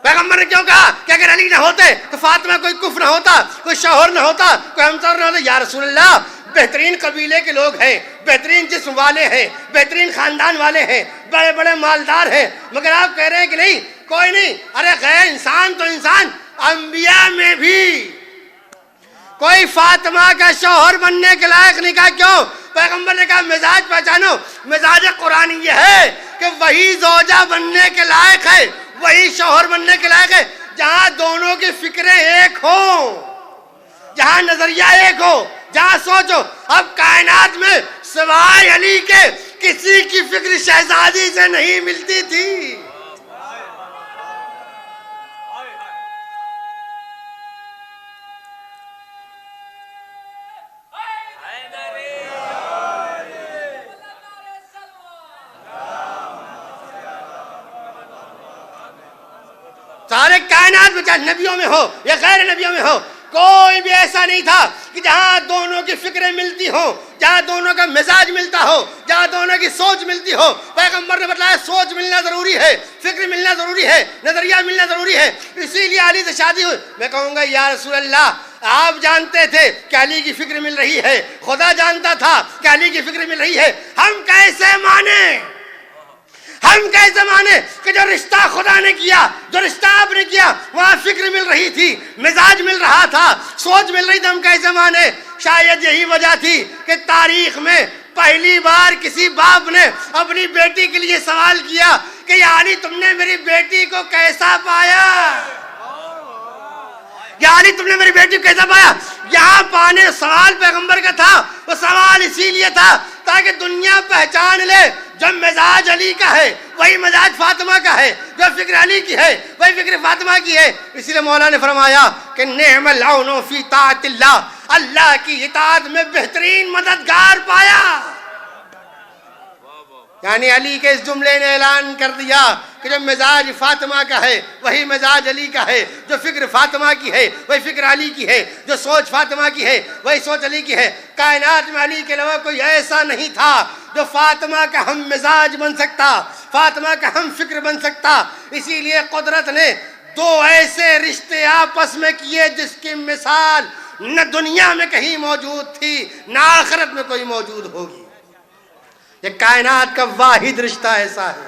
پیغمبر نے کیوں کہا کہ اگر علی نہ ہوتے تو فاطمہ کوئی کفر نہ ہوتا، کوئی شوہر نہ ہوتا، کوئی ہمسر نہ ہوتا. یا رسول اللہ، بہترین قبیلے کے لوگ ہیں، بہترین جسم والے ہیں، بہترین خاندان والے ہیں، بڑے بڑے مالدار ہیں، مگر آپ کہہ رہے ہیں کہ نہیں کوئی نہیں. ارے غیر انسان تو انسان، انبیاء میں بھی کوئی فاطمہ کا شوہر بننے کے لائق نہیں. کہا کیوں؟ پیغمبر نے کہا مزاج پہچانو. مزاج قرآن یہ ہے کہ وہی زوجہ بننے کے لائق ہے، وہی شوہر بننے کے لائق ہے جہاں دونوں کی فکریں ایک ہوں، جہاں نظریہ ایک ہو، جہاں سوچو. اب کائنات میں سوائے علی کے کسی کی فکر شہزادی سے نہیں ملتی تھی. سارے کائنات میں چاہے نبیوں میں ہو یا غیر نبیوں میں ہو، کوئی بھی ایسا نہیں تھا کہ جہاں دونوں کی فکریں ملتی ہوں، جہاں دونوں کا مزاج ملتا ہو، جہاں دونوں کی سوچ ملتی ہو. پیغمبر نے بتلایا سوچ ملنا ضروری ہے، فکر ملنا ضروری ہے، نظریہ ملنا ضروری ہے. اسی لیے علی سے شادی ہوئی. میں کہوں گا یا رسول اللہ، آپ جانتے تھے کہ علی کی فکر مل رہی ہے، خدا جانتا تھا کہ علی کی فکر مل رہی ہے. ہم کیسے مانیں، ہم کیسے مانے کہ جو رشتہ خدا نے کیا، جو رشتہ آپ نے کیا، وہاں فکر مل رہی تھی، مزاج مل رہا تھا، سوچ مل رہی تھی. ہم کیسے مانے؟ شاید یہی وجہ تھی کہ تاریخ میں پہلی بار کسی باپ نے اپنی بیٹی کے لیے سوال کیا کہ یا علی تم نے میری بیٹی کو کیسا پایا؟ یا علی تم نے میری بیٹی کو کیسا پایا؟ یہاں پانے سوال پیغمبر کا تھا. وہ سوال اسی لیے تھا تاکہ دنیا پہچان لے جو مزاج علی کا ہے وہی مزاج فاطمہ کا ہے، جو فکر علی کی ہے وہی فکر فاطمہ کی ہے. اسی لیے مولا نے فرمایا کہ نعم العون فی طاعت اللہ، اللہ کی اطاعت میں بہترین مددگار پایا. یعنی علی کے اس جملے نے اعلان کر دیا کہ جو مزاج فاطمہ کا ہے وہی مزاج علی کا ہے، جو فکر فاطمہ کی ہے وہی فکر علی کی ہے، جو سوچ فاطمہ کی ہے وہی سوچ علی کی ہے. کائنات میں علی کے علاوہ کوئی ایسا نہیں تھا جو فاطمہ کا ہم مزاج بن سکتا، فاطمہ کا ہم فکر بن سکتا. اسی لیے قدرت نے دو ایسے رشتے آپس میں کیے جس کی مثال نہ دنیا میں کہیں موجود تھی نہ آخرت میں کوئی موجود ہوگی. یہ کائنات کا واحد رشتہ ایسا ہے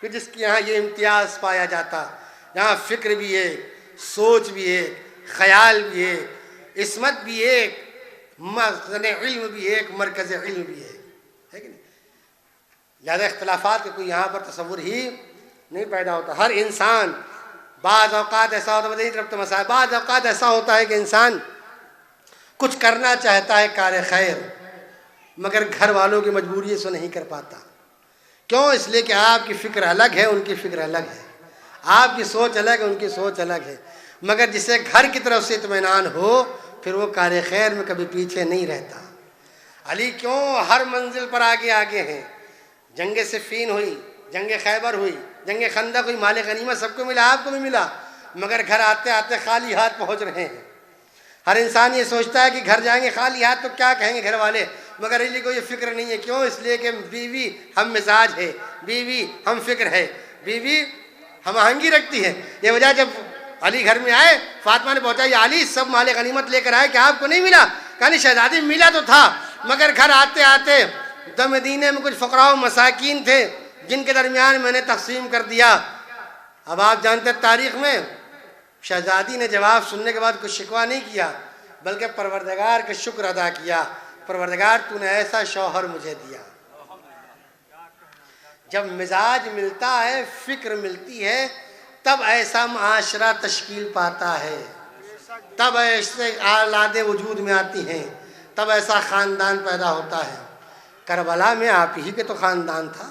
کہ جس کی یہاں یہ امتیاز پایا جاتا، یہاں فکر بھی ایک، سوچ بھی ایک، خیال بھی ایک، عصمت بھی ایک، مخزن علم بھی ایک، مرکز علم بھی ایک ہے کہ نہیں. لہذا اختلافات کا کوئی یہاں پر تصور ہی نہیں پیدا ہوتا. ہر انسان بعض اوقات ایسا ہوتا ہے، بعض اوقات ایسا ہوتا ہے کہ انسان کچھ کرنا چاہتا ہے کار خیر، مگر گھر والوں کی مجبوری سے نہیں کر پاتا. کیوں؟ اس لیے کہ آپ کی فکر الگ ہے، ان کی فکر الگ ہے، آپ کی سوچ الگ ہے، ان کی سوچ الگ ہے. مگر جسے گھر کی طرف سے اطمینان ہو پھر وہ کار خیر میں کبھی پیچھے نہیں رہتا. علی کیوں ہر منزل پر آگے آگے ہیں. جنگ صفین ہوئی، جنگ خیبر ہوئی، جنگ خندق ہوئی، مال غنیمت سب کو ملا، آپ کو بھی ملا، مگر گھر آتے آتے خالی ہاتھ پہنچ رہے ہیں. ہر انسان یہ سوچتا ہے کہ گھر جائیں گے خالی ہاتھ تو کیا کہیں گے گھر والے، مگر علی کو یہ فکر نہیں ہے. کیوں؟ اس لیے کہ بیوی ہم مزاج ہے، بیوی ہم فکر ہے، بیوی ہم آہنگی رکھتی ہے. یہ وجہ جب علی گھر میں آئے، فاطمہ نے پہنچا یا علی سب مال غنیمت لے کر آئے کہ آپ کو نہیں ملا؟ کہانی شہزادی ملا تو تھا، مگر گھر آتے آتے مدینے میں کچھ فقراء و مساکین تھے جن کے درمیان میں نے تقسیم کر دیا. اب آپ جانتے ہیں تاریخ میں شہزادی نے جواب سننے کے بعد کچھ شکوہ نہیں کیا بلکہ پروردگار کا شکر ادا کیا. پروردگار تو نے ایسا شوہر مجھے دیا. جب مزاج ملتا ہے، فکر ملتی ہے، تب ایسا معاشرہ تشکیل پاتا ہے، تب ایسے اولادیں وجود میں آتی ہیں، تب ایسا خاندان پیدا ہوتا ہے. کربلا میں آپ ہی کے تو خاندان تھا.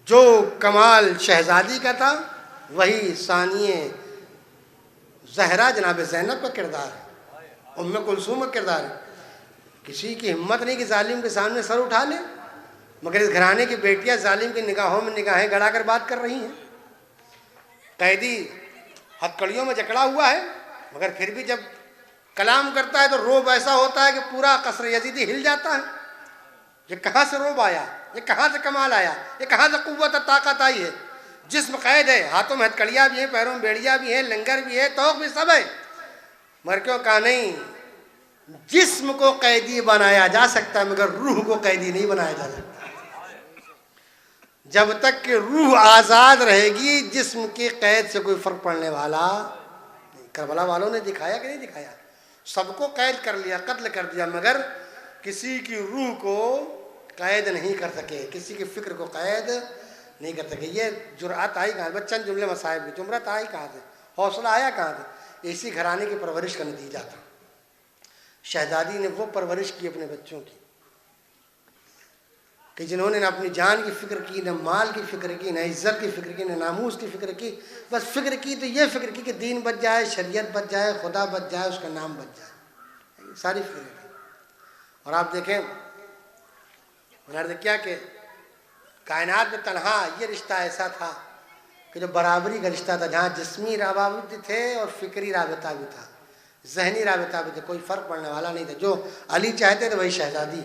جو کمال شہزادی کا تھا وہی ثانیہ زہرا جناب زینب کا کردار ہے, ام کلثوم کا کردار ہے. کسی کی ہمت نہیں کہ ظالم کے سامنے سر اٹھا لے, مگر اس گھرانے کی بیٹیاں ظالم کی نگاہوں میں نگاہیں گڑا کر بات کر رہی ہیں. قیدی ہتھکڑیوں میں جکڑا ہوا ہے, مگر پھر بھی جب کلام کرتا ہے تو روب ایسا ہوتا ہے کہ پورا قصر یزیدی ہل جاتا ہے. یہ کہاں سے روب آیا, یہ کہاں سے کمال آیا, یہ کہاں سے قوت اور طاقت آئی ہے. جسم قید ہے, ہاتھوں میں ہتھکڑیاں بھی ہیں, پیروں میں بیڑیاں بھی ہیں, لنگر بھی ہے, توق بھی سب ہے, مگر کیوں کہا نہیں, جسم کو قیدی بنایا جا سکتا ہے مگر روح کو قیدی نہیں بنایا جا سکتا. جب تک کہ روح آزاد رہے گی جسم کی قید سے کوئی فرق پڑنے والا نہیں. کربلا والوں نے دکھایا کہ نہیں دکھایا, سب کو قید کر لیا, قتل کر دیا, مگر کسی کی روح کو قید نہیں کر سکے, کسی کی فکر کو قید نہیں کر سکے. یہ جرأت آئی کہاں سے؟ چند جملے مصائب کی جمرت آئی کہاں سے, حوصلہ آیا کہاں سے؟ اسی گھرانے کی پرورش کا نتیجہ تھا. شہزادی نے وہ پرورش کی اپنے بچوں کی کہ جنہوں نے نہ اپنی جان کی فکر کی, نہ مال کی فکر کی, نہ عزت کی فکر کی, نہ ناموس کی فکر کی. بس فکر کی تو یہ فکر کی کہ دین بچ جائے, شریعت بچ جائے, خدا بچ جائے, اس کا نام بچ جائے. ساری فکر کی. اور آپ دیکھیں انہوں نے کیا کہ کائنات میں تنہا یہ رشتہ ایسا تھا کہ جو برابری کا رشتہ تھا, جہاں جسمی روابط تھے اور فکری رابطہ بھی تھا, ذہنی رابطہ بھی تھا, کوئی فرق پڑنے والا نہیں تھا. جو علی چاہتے تھے وہی شہزادی,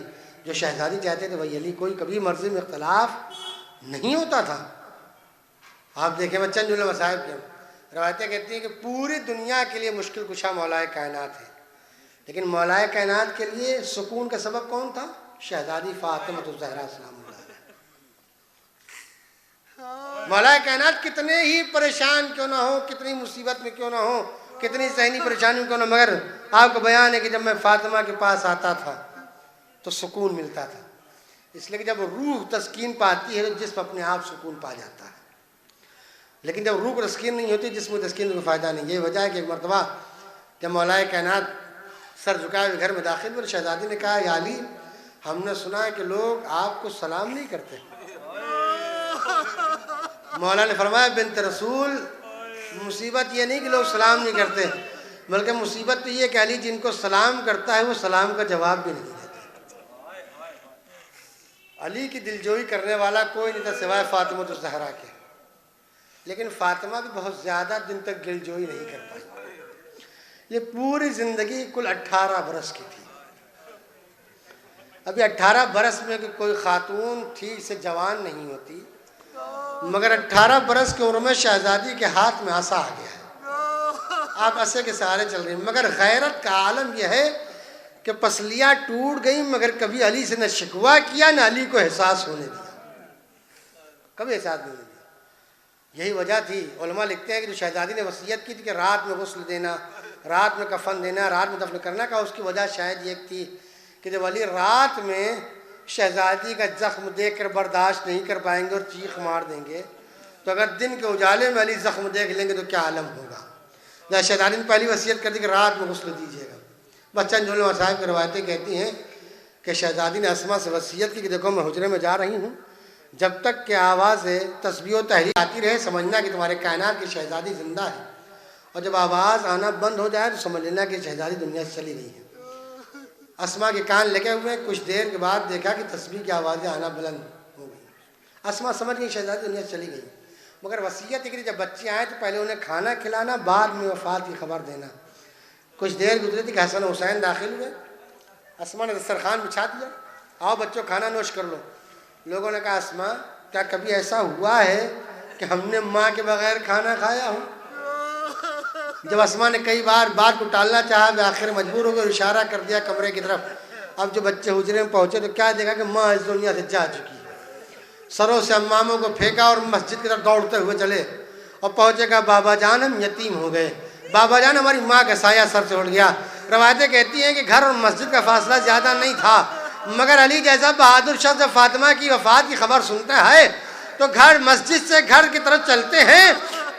جو شہزادی چاہتے تھے وہی علی. کوئی کبھی مرضی میں اختلاف نہیں ہوتا تھا. آپ دیکھیں بچن جملے مصائب کے روایتیں کہتی ہیں کہ پوری دنیا کے لیے مشکل کشا مولائے کائنات ہے, لیکن مولائے کائنات کے لیے سکون کا سبب کون تھا؟ شہزادی فاطمہ الزہرا سلام اللہ علیہ. مولائے کائنات کتنے ہی پریشان کیوں نہ ہو, کتنی مصیبت میں کیوں نہ ہو, کتنی ذہنی پریشانی میں کیوں نہ, مگر آپ کو بیان ہے کہ جب میں فاطمہ کے پاس آتا تھا تو سکون ملتا تھا. اس لیے کہ جب روح تسکین پاتی ہے تو جسم اپنے آپ سکون پا جاتا ہے, لیکن جب روح کو تسکین نہیں ہوتی جسم کو تسکین کا فائدہ نہیں. یہ وجہ ہے کہ ایک مرتبہ جب مولائے کائنات سر جھکائے ہوئے گھر میں داخل ہوئے, شہزادی نے کہا, یا علی, ہم نے سنا ہے کہ لوگ آپ کو سلام نہیں کرتے. مولا نے فرمایا, بنت رسول, مصیبت یہ نہیں کہ لوگ سلام نہیں کرتے, بلکہ مصیبت تو یہ کہ علی جن کو سلام کرتا ہے وہ سلام کا جواب بھی نہیں دیتے. علی کی دلجوئی کرنے والا کوئی نہیں تھا سوائے فاطمہ الزہرا کے, لیکن فاطمہ بھی بہت زیادہ دن تک دلجوئی نہیں کر پائی. یہ پوری زندگی کل 18 برس کی تھی. ابھی 18 برس میں کوئی خاتون ٹھیک سے جوان نہیں ہوتی, مگر 18 برس کی عمر میں شہزادی کے ہاتھ میں عصا آ گیا ہے, آپ عصے کے سہارے چل رہی ہیں. مگر غیرت کا عالم یہ ہے کہ پسلیاں ٹوٹ گئیں, مگر کبھی علی سے نہ شکوہ کیا نہ علی کو احساس ہونے دیا, کبھی احساس نہیں ہونے دیا. یہی وجہ تھی, علماء لکھتے ہیں کہ جو شہزادی نے وصیت کی تھی کہ رات میں غسل دینا, رات میں کفن دینا, رات میں دفن کرنا کا, اس کی وجہ شاید یہ تھی کہ جب علی رات میں شہزادی کا زخم دیکھ کر برداشت نہیں کر پائیں گے اور چیخ مار دیں گے, تو اگر دن کے اجالے میں علی زخم دیکھ لیں گے تو کیا عالم ہوگا. جہاں شہزادی نے پہلی وصیت کر دی کہ رات میں غسل دیجیے گا. بچن جملے مصائب کی روایتیں کہتی ہیں کہ شہزادی نے اسما سے وصیت کی کہ دیکھو میں حجرے میں جا رہی ہوں, جب تک کہ آواز تسبیح و تحلیل آتی رہے سمجھنا کہ تمہارے کائنات کی شہزادی زندہ ہے, اور جب آواز آنا بند ہو جائے تو سمجھ لینا کہ شہزادی دنیا سے چلی گئی ہے. اسما کے کان لگے ہوئے, کچھ دیر کے بعد دیکھا کہ تسبیح کی آوازیں آنا بلند ہو گئی. اسما سمجھ گئی شہزادی دنیا سے چلی گئی, مگر وصیت ہے کہ جب بچے آئیں تو پہلے انہیں کھانا کھلانا, بعد میں وفات کی خبر دینا. کچھ دیر گزری تھی کہ حسن و حسین داخل ہوئے, اسما نے دسترخوان بچھا دیا, آؤ بچوں کھانا نوش کر لو. لوگوں نے کہا, اسما کیا کبھی ایسا ہوا ہے کہ ہم نے ماں کے بغیر کھانا کھایا ہو؟ جب اسما نے کئی بار بات کو ٹالنا چاہا, آخر مجبور ہو گئے, اشارہ کر دیا کمرے کی طرف. اب جو بچے حجرے میں پہنچے تو کیا دیکھا کہ ماں اس دنیا سے جا چکی ہے. سروں سے اماموں کو پھینکا اور مسجد کی طرف دوڑتے ہوئے چلے اور پہنچے گا, بابا جان ہم یتیم ہو گئے, بابا جان ہماری ماں کا سایہ سر سے اڑ گیا. روایتیں کہتی ہیں کہ گھر اور مسجد کا فاصلہ زیادہ نہیں تھا, مگر علی جیسا بہادر شخص فاطمہ کی وفات کی خبر سنتا ہے تو گھر مسجد سے گھر کی طرف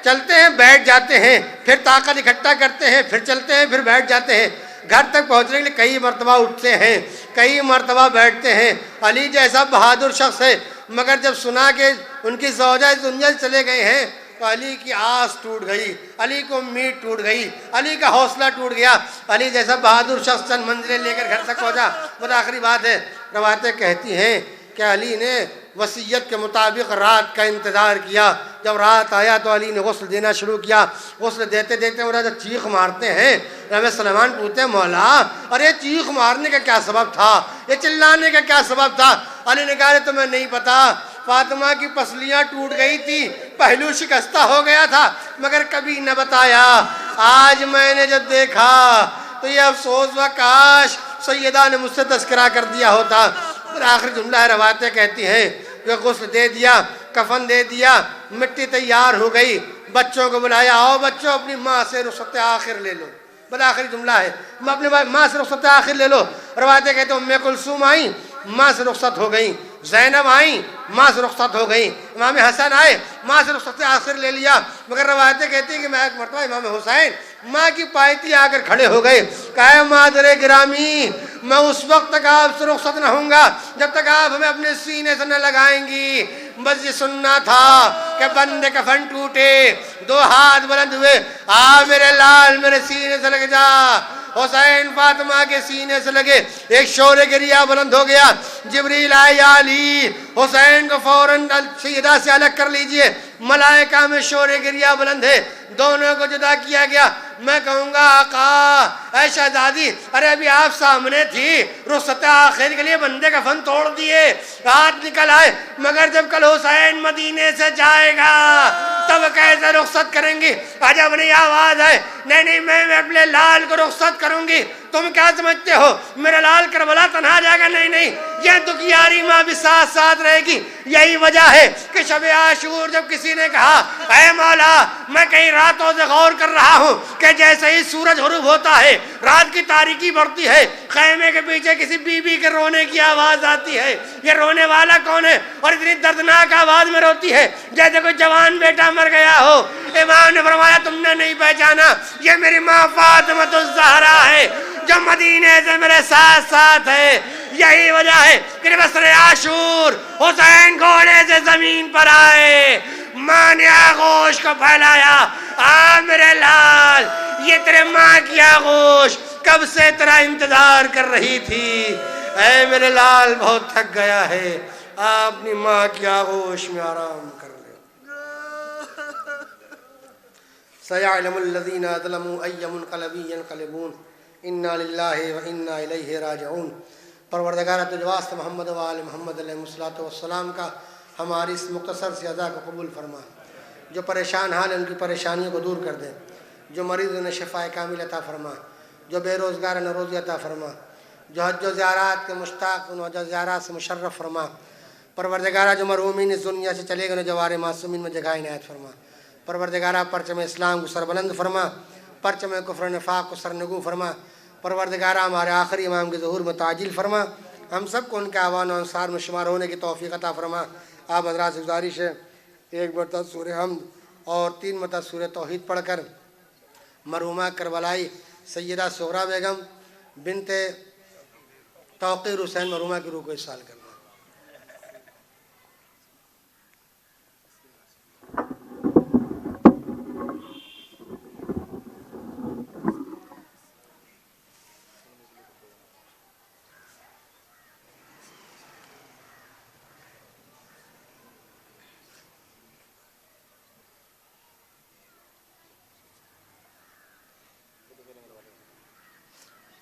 چلتے ہیں, بیٹھ جاتے ہیں, پھر طاقت اکٹھا کرتے ہیں, پھر چلتے ہیں, پھر بیٹھ جاتے ہیں. گھر تک پہنچنے کے لیے کئی مرتبہ اٹھتے ہیں، کئی مرتبہ بیٹھتے ہیں۔ علی جیسا بہادر شخص ہے، مگر جب سنا کہ ان کی زوجہ دنیا سے چلے گئے ہیں تو علی کی آس ٹوٹ گئی، علی کو امید ٹوٹ گئی، علی کا حوصلہ ٹوٹ گیا۔ علی جیسا بہادر شخص چند منزلیں لے کر گھر تک پہنچا۔ بس آخری بات ہے، روایتیں کہتی ہیں کہ علی نے وصیت کے مطابق رات کا انتظار کیا۔ جب رات آیا تو علی نے غسل دینا شروع کیا۔ غسل دیتے دیتے وہ جب چیخ مارتے ہیں، نبی سلیمان پوچھتے ہیں مولا اور یہ چیخ مارنے کا کیا سبب تھا، یہ چلانے کا کیا سبب تھا؟ علی نے کہا تمہیں نہیں پتا، فاطمہ کی پسلیاں ٹوٹ گئی تھی، پہلو شکستہ ہو گیا تھا، مگر کبھی نہ بتایا۔ آج میں نے جب دیکھا تو یہ افسوس ہوا کاش سیدہ نے مجھ سے تذکرہ کر دیا ہوتا۔ اور آخری جملہ ہے، روایتیں کہتی ہیں کہ غسل دے دیا، کفن دے دیا، مٹی تیار ہو گئی، بچوں کو بلایا، آؤ بچوں اپنی ماں سے رخصت آخر لے لو۔ بس آخری جملہ ہے، میں اپنی ماں سے رخصت آخر لے لو۔ روایتیں کہتے ہیں ام کلثوم آئیں، ماں سے رخصت ہو گئیں، زینب آئیں، ماں سے رخصت ہو گئیں، امام حسن آئے، ماں سے رخصت آخر لے لیا۔ مگر روایتیں کہتی ہیں کہ میں ایک مرتبہ امام حسین ماں کی پایتی آ کر کھڑے ہو گئے، کہا مادر گرامی میں اس وقت تک آپ سے رخصت نہ ہوں گا جب تک آپ ہمیں اپنے سینے سے نہ لگائیں گی۔ بس یہ سننا تھا کہ بندے کفن ٹوٹے، دو ہاتھ بلند ہوئے، آ میرے لال میرے سینے سے لگ جا۔ حسین فاطمہ کے سینے سے لگے، ایک شور گریہ بلند ہو گیا۔ جبریل آئے، یا علی حسین کو فوراً سیدہ سے الگ کر لیجئے، ملائکہ میں شور گریہ بلند ہے۔ دونوں کو جدا کیا گیا۔ میں کہوں گا آقا اے شہزادی، ارے ابھی آپ سامنے تھی، رخصت آخر کے لیے بندے کفن توڑ دیے، رات نکل آئے، مگر جب کل حسین مدینے سے جائے گا تب کیسے رخصت کریں گی؟ عجب نہیں آواز ہے، نہیں نہیں میں اپنے لال کو رخصت کروں گی۔ تم کیا سمجھتے ہو میرا لال کربلا تنہا جائے گا؟ نہیں نہیں، یہ دکھیاری ماں بھی ساتھ ساتھ رہے گی۔ یہی وجہ ہے کہ شب عاشور جب کسی نے کہا اے مولا میں کئی راتوں سے غور کر رہا ہوں کہ جیسے ہی سورج غروب ہوتا ہے رات کی تاریکی بڑھتی ہے، خیمے کے پیچھے کسی بی بی کے رونے کی آواز آتی ہے، یہ رونے والا کون ہے؟ اور اتنی دردناک آواز میں روتی ہے جیسے کوئی جوان بیٹا مر گیا ہو۔ امام نے فرمایا تم نے نہیں پہچانا، یہ میری ماں فاطمہ الزہرا ہے جو مدینے سے میرے ساتھ ساتھ ہے۔ یہی وجہ ہے کہ بسر عاشور حسین گھوڑے سے زمین پر آئے، ماں نے آغوش کو پھیلایا، آ میرے لال یہ تیرے ماں کی آغوش کب سے تیرا انتظار کر رہی تھی، اے میرے لال بہت تھک گیا ہے، آپ اپنی ماں کی آغوش میں آرام کر لیں۔ سَيَعْلَمُ الَّذِينَ ظَلَمُوا أَيَّ مُنْقَلَبٍ يَنْقَلِبُونَ اِنَّا لِلَّهِ وَإِنَّا إِلَيْهِ راجعون۔ پروردگار تجھ واسطہ محمد و آل محمد علیہ الصلوۃ والسلام کا ہماری اس مختصر سی ادا کو قبول فرما۔ جو پریشان حال ہیں ان کی پریشانیوں کو دور کر دے، جو مریض انہیں شفاء کامل عطا فرما، جو بے روزگار انہیں روزی عطا فرما، جو حج و زیارات کے مشتاق انہیں حج و زیارات سے مشرف فرما۔ پروردگارہ جو مرحومین اس دنیا سے چلے گئے انہیں جوار معصومین میں جگہ عنایت فرما۔ پروردگارہ پرچم اسلام کو سربلند فرما، پرچم کفر نفاق کو سرنگوں فرما۔ پروردگارہ ہمارے آخری امام کے ظہور میں تعجیل فرما، ہم سب کو ان کے اعوان و انصار میں شمار ہونے کی توفیق عطا فرما۔ آپ حضرات سے گزارش ہے ایک مرتبہ سورہ حمد اور 3 مرتبہ سورہ توحید پڑھ کر مرحومہ کربلائی سیدہ سغرا بیگم بنت توقیر حسین مرحومہ کی روح کو اصال کرنا۔